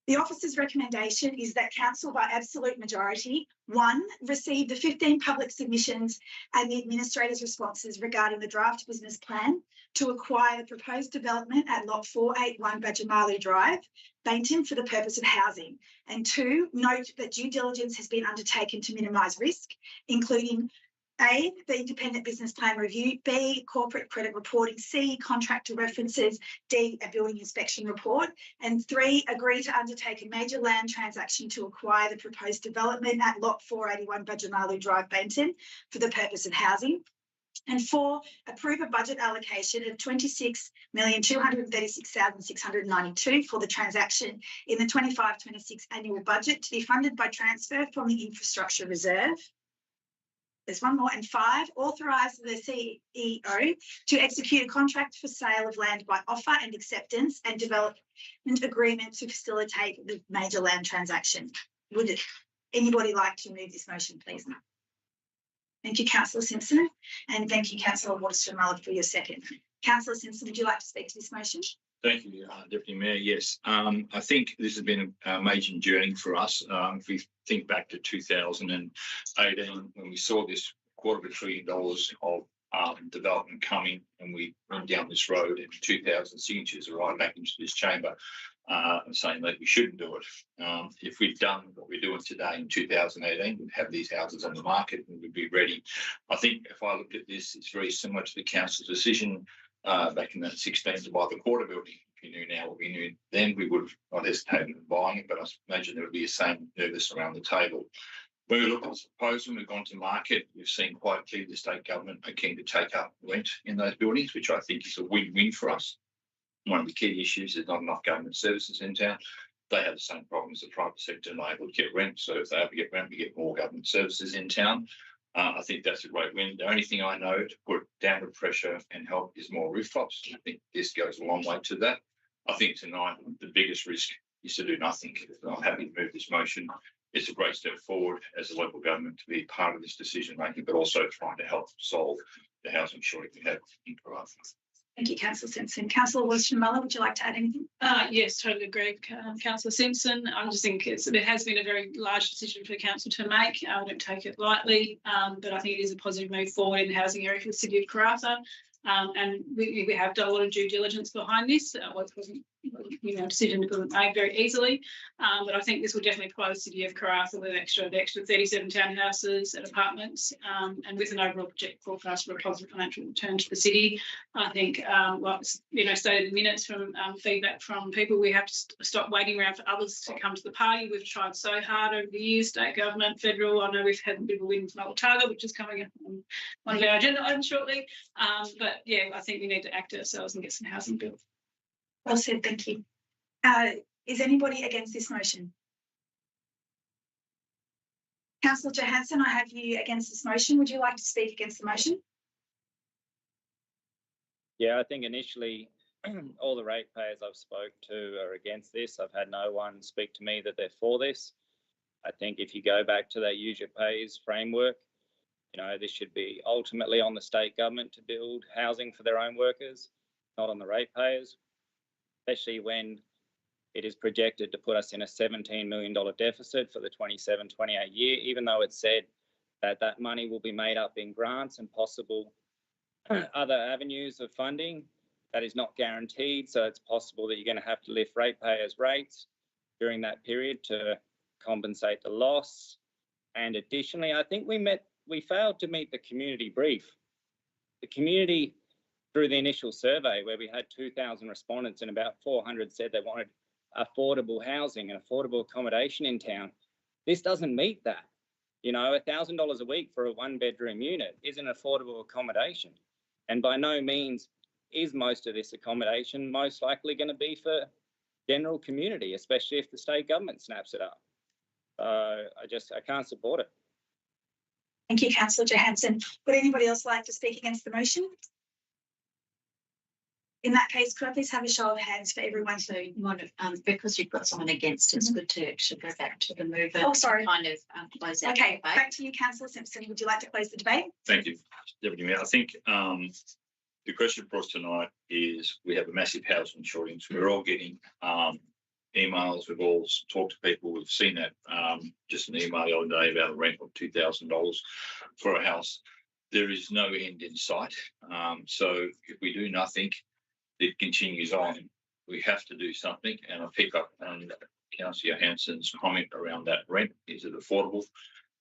The officer's recommendation is that council by absolute majority, 1, receive the 15 public submissions and the administrator's responses regarding the draft business plan to acquire the proposed development at lot 481 Badgermarley Drive, Bankton, for the purpose of housing. And 2, note that due diligence has been undertaken to minimise risk, including A, the independent business plan review, B, corporate credit reporting, C, contractor references, D, a building inspection report, and 3, agree to undertake a major land transaction to acquire the proposed development at lot 481 Badgermarley Drive, Bankton, for the purpose of housing. And 4, approve a budget allocation of $26,236,692 for the transaction in the 25-26 annual budget to be funded by transfer from the infrastructure reserve. There's one more. And 5, authorise the CEO to execute a contract for sale of land by offer and acceptance and development agreement to facilitate the major land transaction. Would anybody like to move this motion, please? Thank you, Councillor Simpson. And thank you, Councillor Waterstone-Muller, for your second. Councillor Simpson, would you like to speak to this motion? Thank you, Deputy Mayor. Yes, I think this has been a major journey for us. If we think back to 2018, when we saw this $250 billion of development coming, and we went down this road, and 2,000 signatures arrived back into this chamber saying that we shouldn't do it. If we'd done what we're doing today in 2018, we'd have these houses on the market and we'd be ready. I think if I looked at this, it's very similar to the council's decision back in that 16 to buy the quarter building. If you knew now what we knew then, we would have not hesitated in buying it, but I imagine there would be the same nervous around the table. When we look at the proposal, we've gone to market, we've seen quite clearly the state government are keen to take up rent in those buildings, which I think is a win-win for us. One of the key issues is not enough government services in town. They have the same problems the private sector are not able to get rent. So if they able to get rent, we get more government services in town. I think that's a great win. The only thing I know to put downward pressure and help is more rooftops. I think this goes a long way to that. I think tonight the biggest risk is to do nothing. I'm happy to move this motion. It's a great step forward as a local government to be part of this decision making, but also trying to help solve the housing shortage we have in Karratha. Thank you, Councillor Simpson. Councillor Waterstone-Muller, would you like to add anything? Yes, totally agree, Councillor Simpson. I just think it has been a very large decision for the council to make. I don't take it lightly, but I think it is a positive move forward in the housing area for the city of Karratha. And we have done a lot of due diligence behind this. It wasn't a decision that wasn't made very easily, but I think this will definitely provide the city of Karratha with the extra 37 townhouses and apartments, and with an overall project forecast for a positive financial return to the city. I think, stated in the minutes from feedback from people, we have to stop waiting around for others to come to the party. We've tried so hard over the years, state government, federal. I know we've had a bit of a win from Otago, which is coming up on one of our agenda items shortly. But yeah, I think we need to act ourselves and get some housing built. Well said, thank you. Is anybody against this motion? Councillor Johansson, I have you against this motion. Would you like to speak against the motion? Yeah, I think initially all the ratepayers I've spoke to are against this. I've had no one speak to me that they're for this. I think if you go back to that use your pays framework, You know, this should be ultimately on the state government to build housing for their own workers, not on the ratepayers, especially when it is projected to put us in a $17 million deficit for the 27-28 year, even though it said that that money will be made up in grants and possible other avenues of funding. That is not guaranteed, so it's possible that you're going to have to lift ratepayers' rates during that period to compensate the loss. And additionally, I think we failed to meet the community brief. The community, through the initial survey where we had 2,000 respondents and about 400 said they wanted affordable housing and affordable accommodation in town. This doesn't meet that. You know, $1,000 a week for a 1-bedroom unit isn't affordable accommodation. And by no means is most of this accommodation most likely going to be for general community, especially if the state government snaps it up. I can't support it. Thank you, Councillor Johansson. Would anybody else like to speak against the motion? In that case, could I please have a show of hands for everyone to because you've got someone against, it's good to actually go back to the mover. Oh, sorry. To kind of close out. Okay, back to you, Councillor Simpson. Would you like to close the debate? Thank you, Deputy Mayor. I think the question for us tonight is we have a massive housing shortage. We're all getting emails. We've all talked to people. We've seen that just an email the other day about a rent of $2,000 for a house. There is no end in sight. So if we do nothing, it continues on. We have to do something, and I pick up on Councillor Johansson's comment around that rent. Is it affordable?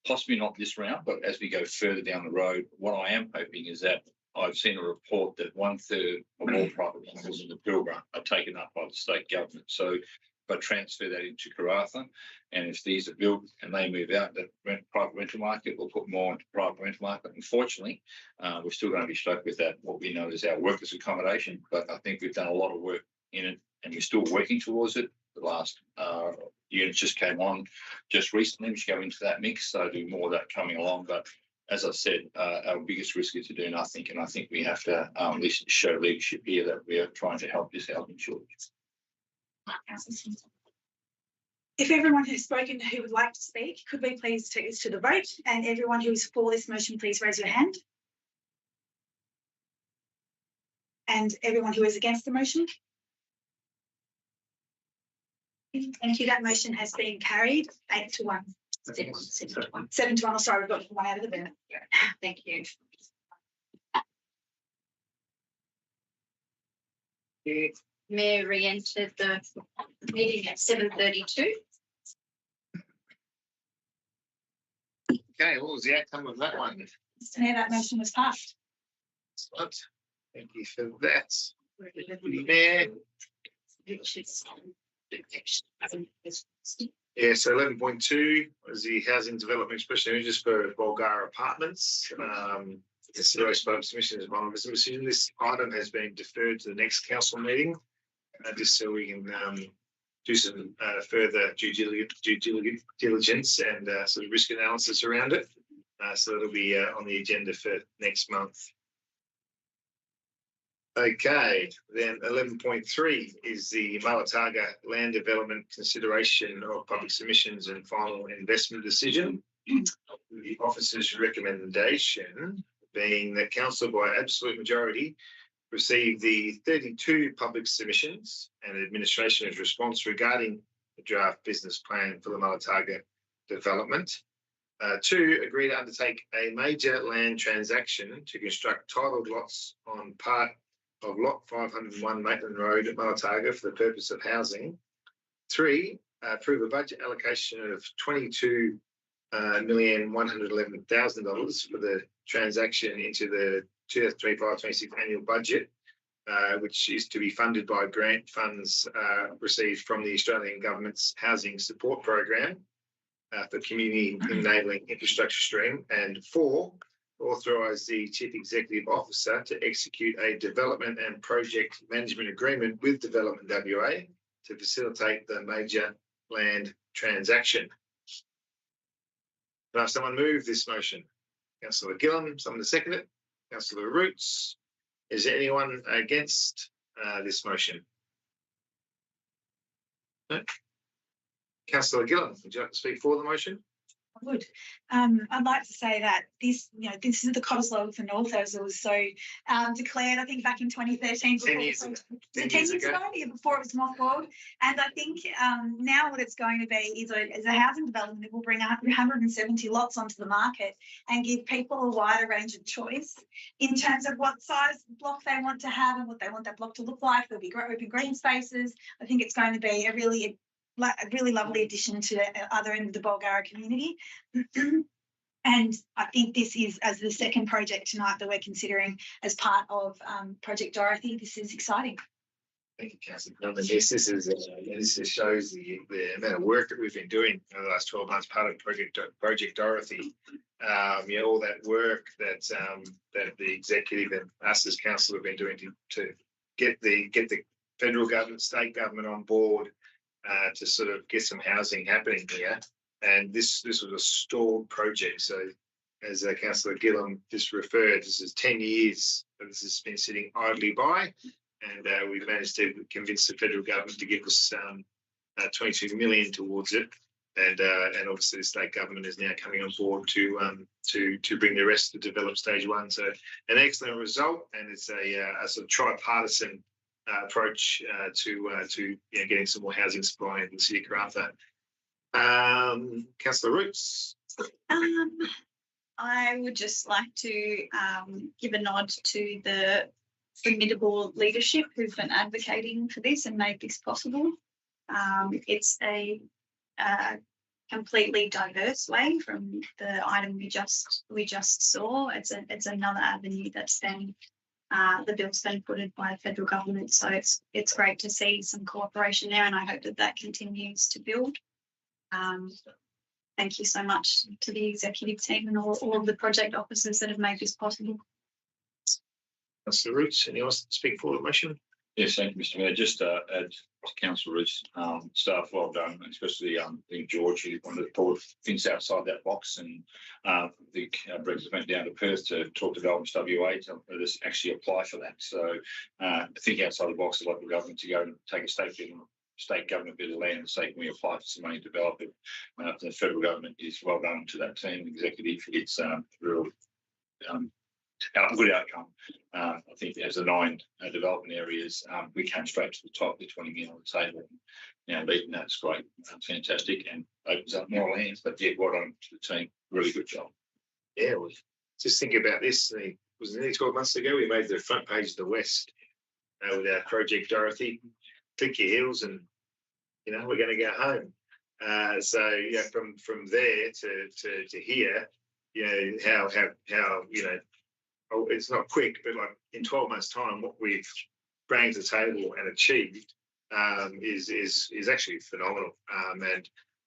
Possibly not this round, but as we go further down the road, what I am hoping is that I've seen a report that 1/3 of all private houses in the Pilbara are taken up by the state government. So if I transfer that into Karratha, and if these are built and they move out, the private rental market will put more into private rental market. Unfortunately, we're still going to be stuck with that, what we know is our workers' accommodation. But I think we've done a lot of work in it, and we're still working towards it. The last units just came on just recently, which go into that mix. So do more of that coming along. But as I said, our biggest risk is to do nothing, and I think we have to show leadership here that we are trying to help this housing shortage. If everyone who's spoken who would like to speak, could we please take this to the vote? And everyone who is for this motion, please raise your hand. And everyone who is against the motion? Thank you. That motion has been carried 8-1. 7-1. 7-1. Oh, sorry, we've got one out of the bin. Thank you. Mayor re-entered the meeting at 7:32. Okay, what was the outcome of that one? Mr. Mayor, that motion was passed. Excellent. Thank you for that. Mayor. Yeah, so 11.2 was the housing development expression images for Bulgara Apartments. Consideration by submission is one of the decision. This item has been deferred to the next council meeting, just so we can do some further due diligence and sort of risk analysis around it. So it'll be on the agenda for next month. Okay, then 11.3 is the Malataga land development consideration of public submissions and final investment decision. The officer's recommendation being that council by absolute majority received the 32 public submissions and administration's response regarding the draft business plan for the Malataga development. 2, agree to undertake a major land transaction to construct titled lots on part of lot 501 Maitland Road at Malataga for the purpose of housing. 3, approve a budget allocation of $22,111,000 for the transaction into the 2025-26 annual budget, which is to be funded by grant funds received from the Australian Government's Housing Support Program for Community Enabling Infrastructure Stream. And 4, authorise the Chief Executive Officer to execute a development and project management agreement with Development WA to facilitate the major land transaction. Can I have someone move this motion? Councillor Gillam, someone to second it? Councillor Roots. Is there anyone against this motion? No? Councillor Gillam, would you like to speak for the motion? I would. I'd like to say that this is the Cottesloe of the North, as it was so declared, I think, back in 2013. 10 years ago. 10 years ago, yeah, before it was mothballed. And I think now what it's going to be is a housing development that will bring 170 lots onto the market and give people a wider range of choice in terms of what size block they want to have and what they want that block to look like. There'll be open green spaces. I think it's going to be a really lovely addition to the other end of the Bulgara community. And I think this is, as the second project tonight that we're considering as part of Project Dorothy, this is exciting. Thank you, Councillor Conlon. Yes, this just shows the amount of work that we've been doing over the last 12 months, part of Project Dorothy. All that work that the executive and us as council have been doing to get the federal government, state government on board to sort of get some housing happening here. And this was a stalled project. So as Councillor Gillam just referred, this is 10 years that this has been sitting idly by. And we've managed to convince the federal government to give us 22 million towards it. And obviously the state government is now coming on board to bring the rest to develop stage one. So an excellent result. And it's a sort of tripartisan approach to getting some more housing supply in the city of Karratha. Councillor Roots. I would just like to give a nod to the formidable leadership who've been advocating for this and made this possible. It's a completely diverse way from the item we just saw. It's another avenue that's been the bill's been put in by the federal government. So it's great to see some cooperation there, and I hope that continues to build. Thank you so much to the executive team and all of the project officers that have made this possible. Councillor Roots, anyone else speak for the motion? Yes, thank you, Mr. Mayor. Just add to Councillor Roots' staff, well done, especially I think George, who wanted to pull things outside that box. And I think Brexit went down to Perth to talk to Development WA to let us actually apply for that. So I think outside the box, the local government to go and take a state government bit of land and say, can we apply for some money to develop it? The federal government is well done to that team, executive. It's real good outcome. I think as the 9 development areas, we came straight to the top with 20 million on the table. Now, beating that's great, fantastic, and opens up more lands. But yeah, well done to the team. Really good job. Yeah, well, just think about this. It was nearly 12 months ago we made the front page of the West with our Project Dorothy. Click your heels, and we're going to go home. So yeah, from there to here, how it's not quick, but like in 12 months' time, what we've brought to the table and achieved is actually phenomenal. And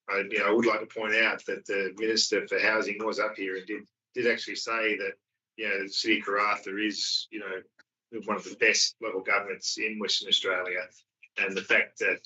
I would like to point out that the Minister for Housing was up here and did actually say that the city of Karratha is one of the best local governments in Western Australia, and the fact that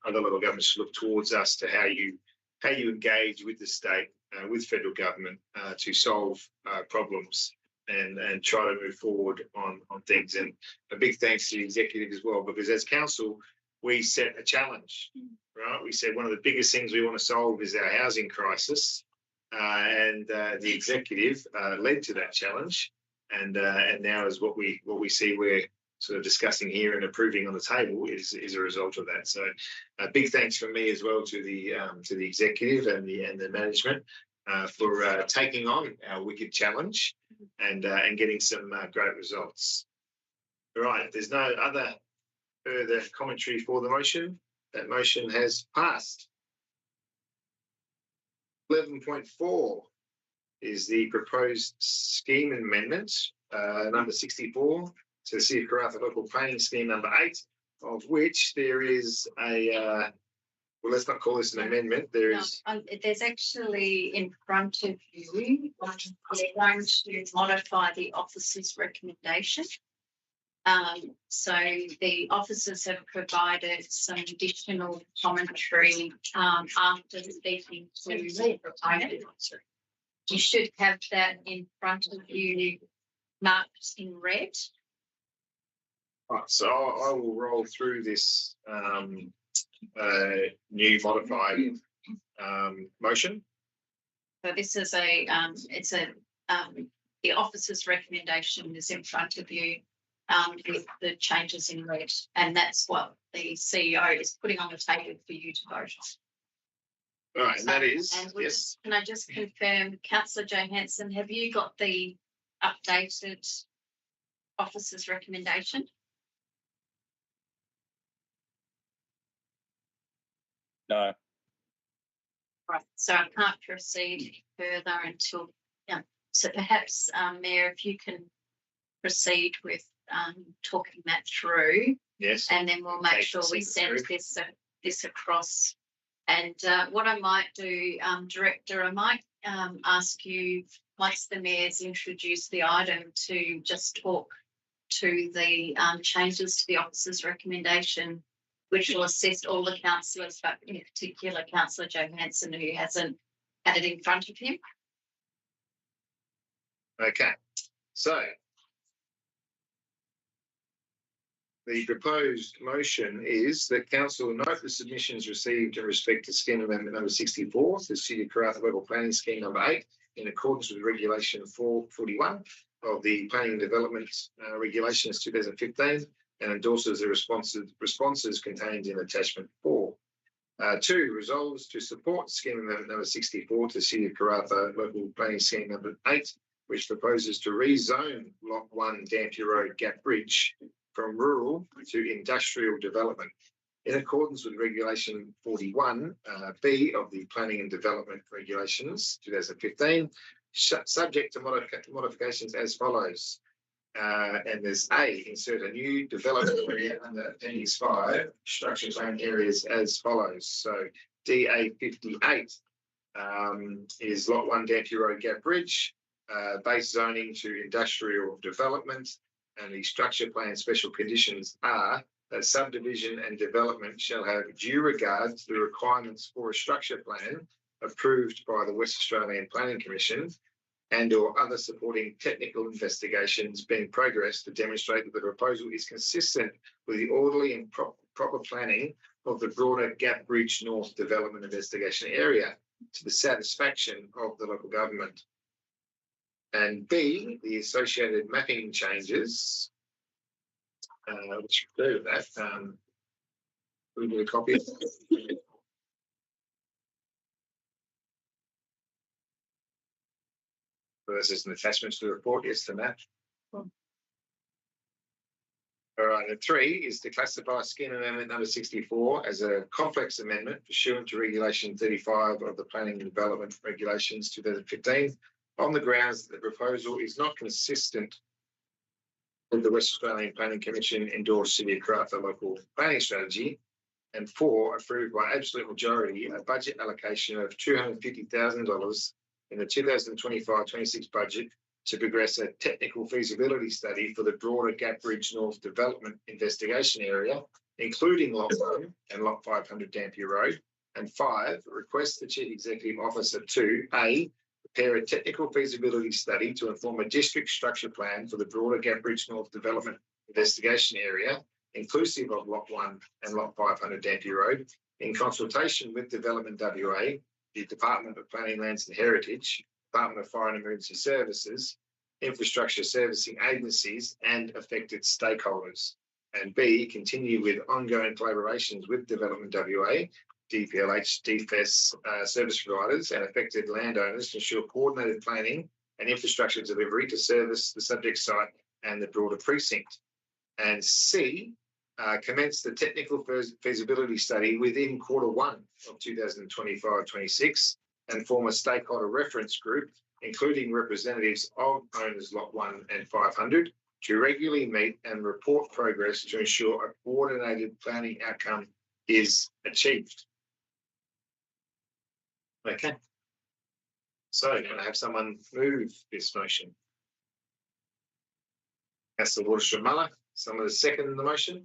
other local governments should look towards us to how you engage with the state, with federal government to solve problems. And try to move forward on things. And a big thanks to the executive as well, because as council, we set a challenge, right? We said one of the biggest things we want to solve is our housing crisis. And the executive led to that challenge. And now is what we see we're sort of discussing here and approving on the table is a result of that. So a big thanks from me as well to the executive and the management for taking on our wicked challenge and getting some great results. All right, if there's no other further commentary for the motion, that motion has passed. 11.4 is the proposed scheme amendment, number 64, to the City of Karratha Local Planning Scheme number 8, of which there is a well, let's not call this an amendment. There's actually in front of you, we're going to modify the officer's recommendation. So the officers have provided some additional commentary after speaking to the proponent. You should have that in front of you marked in red. Right, so I will roll through this new modified motion. So this is the officer's recommendation is in front of you with the changes in red, and that's what the CEO is putting on the table for you to vote on. All right, and that is, And we'll yes. just, can I just confirm, Councillor Johansson, have you got the updated officer's recommendation? No. Right, so I can't proceed further until, so perhaps, Mayor, if you can proceed with talking that through, Yes. and then we'll make sure we send this across. And what I might do, Director, I might ask you, once the Mayor's introduced the item, to just talk to the changes to the officer's recommendation, which will assist all the councillors, but in particular Councillor Johansson, who hasn't had it in front of him. Okay, so the proposed motion is that council note the submissions received in respect to scheme amendment number 64, the City of Karratha local planning scheme number 8, in accordance with regulation 441 of the Planning and Development Regulations 2015, and endorses the responses contained in attachment 4. 2, resolves to support scheme amendment number 64 to City of Karratha local planning scheme number 8, which proposes to rezone Lot 1 Dampier Road Gap Bridge from rural to industrial development in accordance with regulation 41 B of the Planning and Development Regulations 2015, subject to modifications as follows. And there's A, insert a new development area under Appendix 5, structure plan areas as follows. So DA 58 is Lot 1 Dampier Road Gap Bridge, base zoning to industrial development, and the structure plan special conditions are that subdivision and development shall have due regard to the requirements for a structure plan approved by the West Australian Planning Commission and or other supporting technical investigations being progressed to demonstrate that the proposal is consistent with the orderly and proper planning of the broader Gap Bridge North development investigation area to the satisfaction of the local government. And B, the associated mapping changes, which refer to that. We need a copy. This is an attachment to the report, yes, to that. All right, and 3 is to classify scheme amendment number 64 as a complex amendment pursuant to regulation 35 of the Planning and Development Regulations 2015 on the grounds that the proposal is not consistent with the West Australian Planning Commission endorsed City of Karratha local planning strategy, and 4, approved by absolute majority a budget allocation of $250,000 in the 2025-26 budget to progress a technical feasibility study for the broader Gap Bridge North development investigation area, including Lot 1 and Lot 500 Dampier Road. And 5, request the Chief Executive Officer to A, prepare a technical feasibility study to inform a district structure plan for the broader Gap Bridge North development investigation area, inclusive of Lot 1 and Lot 500 Dampier Road, in consultation with Development WA, the Department of Planning, Lands and Heritage, Department of Fire and Emergency Services, infrastructure servicing agencies and affected stakeholders. And B, continue with ongoing collaborations with Development WA, DPLH, DFES service providers and affected landowners to ensure coordinated planning and infrastructure delivery to service the subject site and the broader precinct. And C, commence the technical feasibility study within Q1 of 2025-26 and form a stakeholder reference group, including representatives of owners Lot 1 and 500, to regularly meet and report progress to ensure a coordinated planning outcome is achieved. Okay. So, can I have someone move this motion? Councillor Waterstream-Muller, someone to second the motion?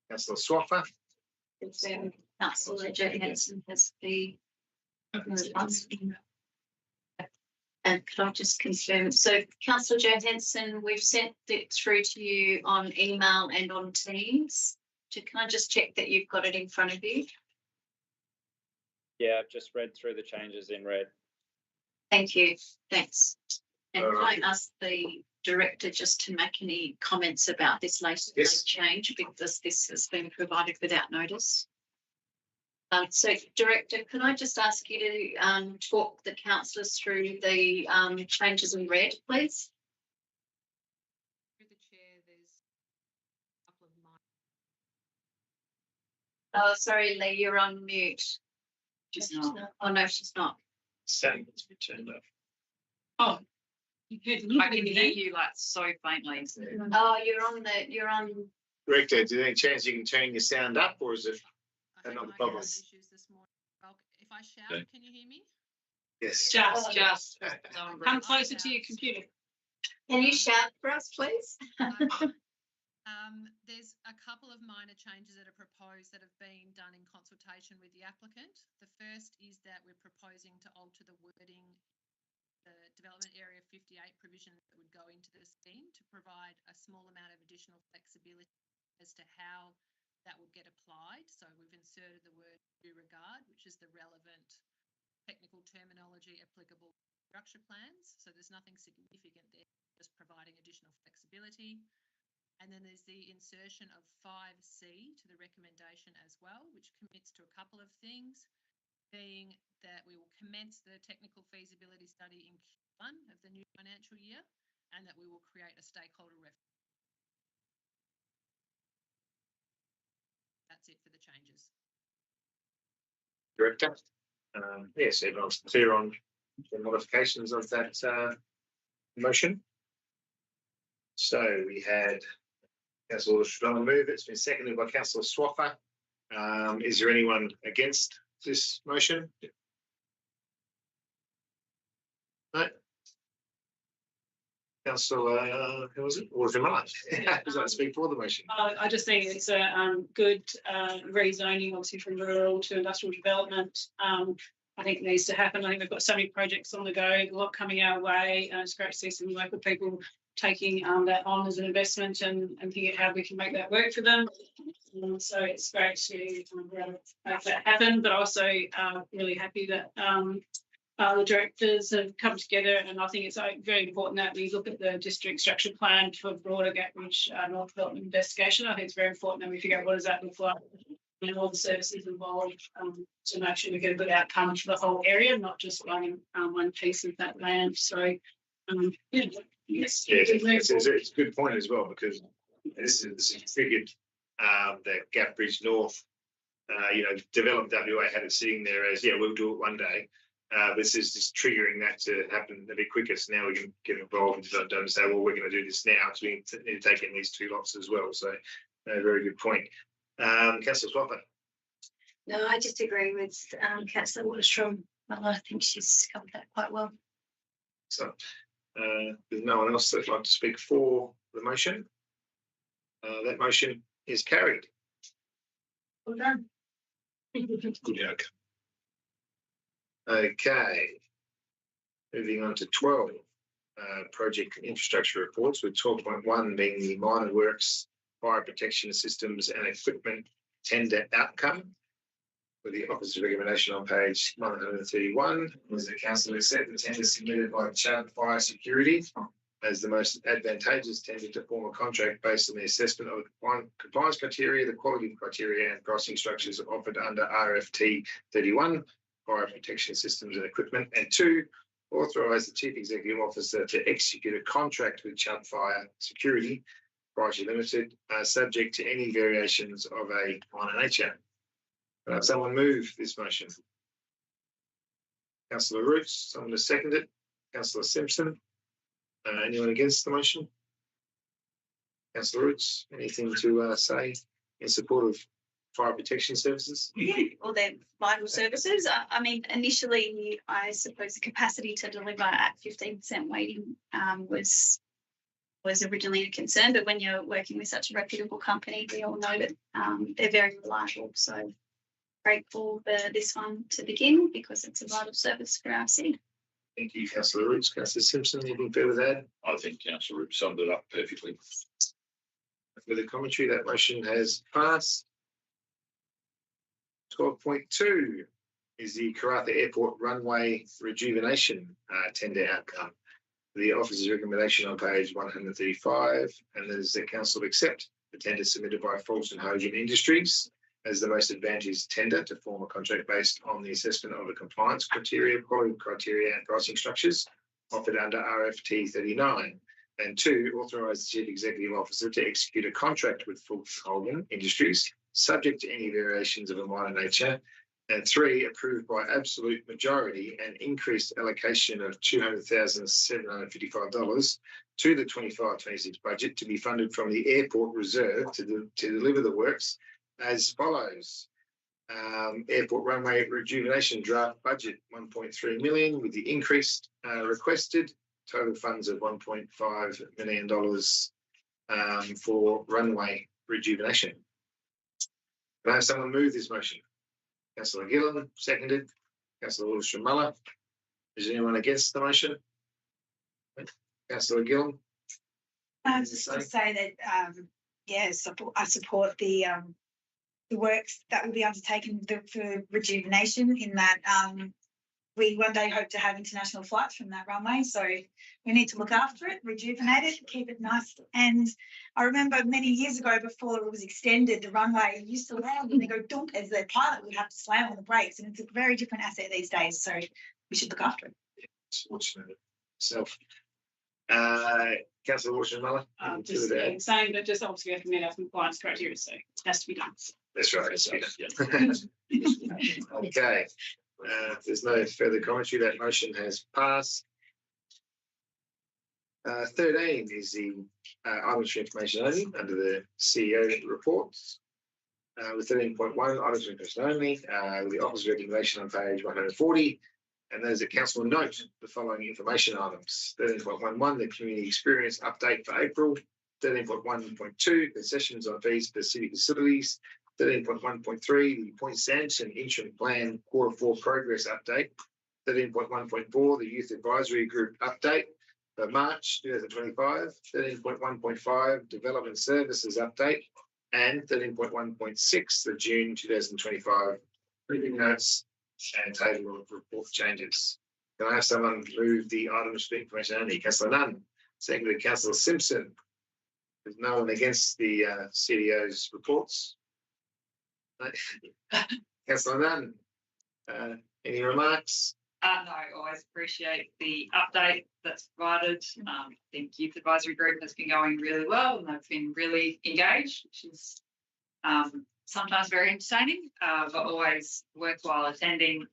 Councillor Swaffer. Councillor Johansson has the response. And could I just confirm? So, Councillor Johansson, we've sent it through to you on email and on Teams. Can I just check that you've got it in front of you? Yeah, I've just read through the changes in red. Thank you. Thanks. And All can right. I ask the director just to make any comments about this latest Yes. change, because this has been provided without notice? So Director, can I just ask you to talk the councillors through the changes in red, please? Through the chair, there's a couple of Oh, sorry, Lee, you're on mute. She's not. Oh, no, she's not. Saying it's been turned off. Oh. I can hear you like so faintly. Oh, you're on. Director, is there any chance you can turn your sound up, or is it? I Not had the mic problem. issues this morning. If I shout, Okay. can you hear me? Yes. Just Don't come closer to your computer. Can you shout for us, please? There's a couple of minor changes that are proposed that have been done in consultation with the applicant. The first is that we're proposing to alter the wording, the development area 58 provision that would go into the scheme to provide a small amount of additional flexibility as to how that would get applied. So we've inserted the word due regard, which is the relevant technical terminology applicable to structure plans. So there's nothing significant there, just providing additional flexibility. And then there's the insertion of 5C to the recommendation as well, which commits to a couple of things, being that we will commence the technical feasibility study in Q1 of the new financial year, and that we will create a stakeholder reference. That's it for the changes. Director. Yes, everyone's clear on the modifications of that motion. So we had Councillor Strong move. It's been seconded by Councillor Swaffer. Is there anyone against this motion? No. Councillor, who was it? Or March? Does that speak for the motion? I just think it's a good rezoning, obviously from rural to industrial development. I think it needs to happen. I think we've got so many projects on the go, a lot coming our way. It's great to see some local people taking that on as an investment and thinking how we can make that work for them. So it's great to make that happen, but also really happy that the directors have come together, and I think it's very important that we look at the district structure plan for broader Gatbridge North Development investigation. I think it's very important that we figure out what does that look like and all the services involved to make sure we get a good outcome for the whole area, not just one piece of that land. So, yes, it's a good point as well, because this is triggered that Gatbridge North, Develop WA had it sitting there as, we'll do it one day. This is just triggering that to happen a bit quicker. So now we can get involved and say, well, we're going to do this now, so we need to take in these two lots as well. So, very good point. Councillor Swaffer. No, I just agree with Councillor Waterstrom. Well, I think she's covered that quite well. So, there's no one else that'd like to speak for the motion. That motion is carried. Well done. Good outcome. Okay. Moving on to 12 project infrastructure reports, with 12.1 being the minor works, fire protection systems and equipment tender outcome. With the opposite recommendation on page 131, was the council accept the tender submitted by Chubb Fire Security as the most advantageous tender to form a contract based on the assessment of the compliance criteria, the quality criteria and pricing structures offered under RFT 31, fire protection systems and equipment, and 2, authorise the Chief Executive Officer to execute a contract with Chubb Fire Security Pty Limited, subject to any variations of a minor nature. Can I have someone move this motion? Councillor Roots, someone to second it. Councillor Simpson. Anyone against the motion? Councillor Roots, anything to say in support of fire protection services? Yeah, or their vital services. I mean, initially, I suppose the capacity to deliver at 15% weighting was originally a concern, but when you're working with such a reputable company, we all know that they're very reliable. So grateful for this one to begin, because it's a vital service for our city. Thank you, Councillor Roots. Councillor Simpson, anything further with that? I think Councillor Roots summed it up perfectly. With the commentary, that motion has passed. 12.2, is the Karratha Airport runway rejuvenation tender outcome. The officer's recommendation on page 135, and that is that council accept the tender submitted by Fulton Hogan Industries as the most advantaged tender to form a contract based on the assessment of the compliance criteria, quality criteria and pricing structures offered under RFT 39. And 2, authorise the Chief Executive Officer to execute a contract with Fulton Hogan Industries, subject to any variations of a minor nature. And 3, approved by absolute majority an increased allocation of $200,755 to the 25-26 budget to be funded from the airport reserve to deliver the works as follows. Airport runway rejuvenation draft budget 1.3 million with the increased requested total funds of $1.5 million for runway rejuvenation. Can I have someone move this motion? Councillor Gillan, seconded. Councillor Walsh-Muller. Is anyone against the motion? Councillor Gillan. Just to say that, yes, I support the works that will be undertaken for rejuvenation in that we one day hope to have international flights from that runway. So we need to look after it, rejuvenate it, keep it nice. And I remember many years ago before it was extended, the runway used to land and they go dump as the pilot would have to slam on the brakes. And it's a very different asset these days. So we should look after it. It's fortunate itself. Councillor Walsh-Muller. Just saying that just obviously we have to meet our compliance criteria, so it has to be done. That's right. Okay. If there's no further commentary, that motion has passed. 13 is the items for information only under the CEO reports. With 13.1 items for information only, with the office recommendation on page 140. And that is a council note the following information items. 13.11, the community experience update for April. 13.1.2, concessions on fees for city facilities. 13.1.3, the Point Sanderson interim plan Q4 progress update. 13.1.4, the youth advisory group update for March 2025. 13.1.5, development services update. And 13.1.6, the June 2025 briefing notes and table of report changes. Can I have someone move the items for information only? Councillor Nunn, seconded Councillor Simpson. There's no one against the CDO's reports. Councillor Nunn, any remarks? No, I always appreciate the update that's provided. I think Youth Advisory Group has been going really well and they've been really engaged, which is sometimes very entertaining, but always worthwhile attending.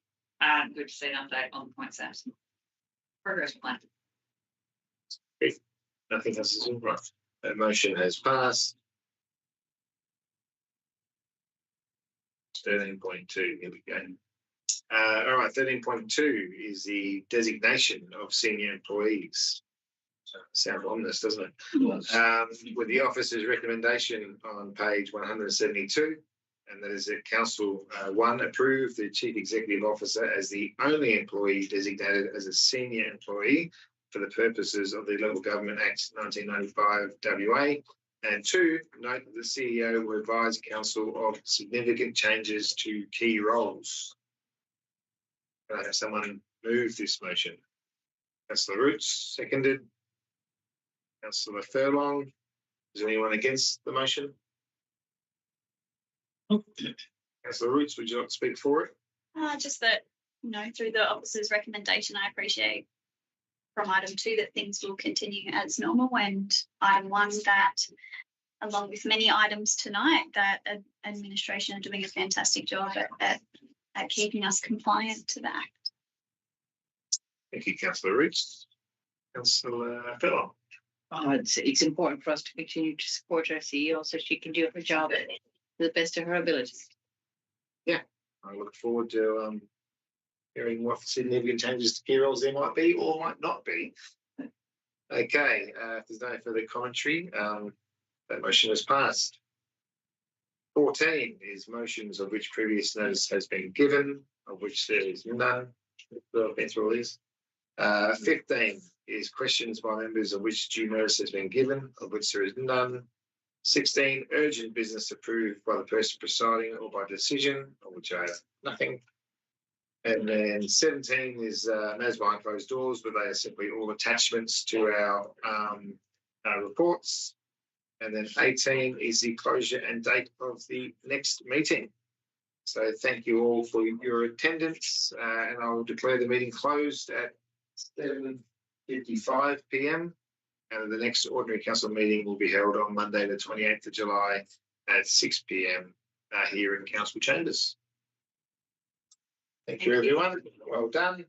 Good to see an update on the Point Sanderson progress plan. Okay. Nothing else is all right. That motion has passed. 13.2, here we go. All right, 13.2 is the designation of senior employees. Sounds ominous, doesn't it? With the officer's recommendation on page 172, and that is that Council 1 approve the Chief Executive Officer as the only employee designated as a senior employee for the purposes of the Local Government Act 1995 WA. And 2, note that the CEO will advise Council of significant changes to key roles. Can I have someone move this motion? Councillor Roots, seconded. Councillor Furlong. Is anyone against the motion? Councillor Roots, would you like to speak for it? Just that, through the officer's recommendation, I appreciate from item 2 that things will continue as normal, and item 1 that, along with many items tonight, that administration are doing a fantastic job at keeping us compliant to the Act. Thank you, Councillor Roots. Councillor Furlong. It's important for us to continue to support our CEO so she can do her job to the best of her abilities. Yeah, I look forward to hearing what significant changes to key roles there might be or might not be. Okay, if there's no further commentary, that motion is passed. 14 is motions of which previous notice has been given, of which there is none. I've been through all these. 15 is questions by members of which due notice has been given, of which there is none. 16, urgent business approved by the person presiding or by decision, of which I have nothing. And then 17 is matters behind closed doors, but they are simply all attachments to our reports. And then 18 is the closure and date of the next meeting. So thank you all for your attendance, and I will declare the meeting closed at 7:55 p.m. And the next ordinary council meeting will be held on Monday, the 28th of July at 6 p.m. Here in council chambers. Thank you, everyone. Well done.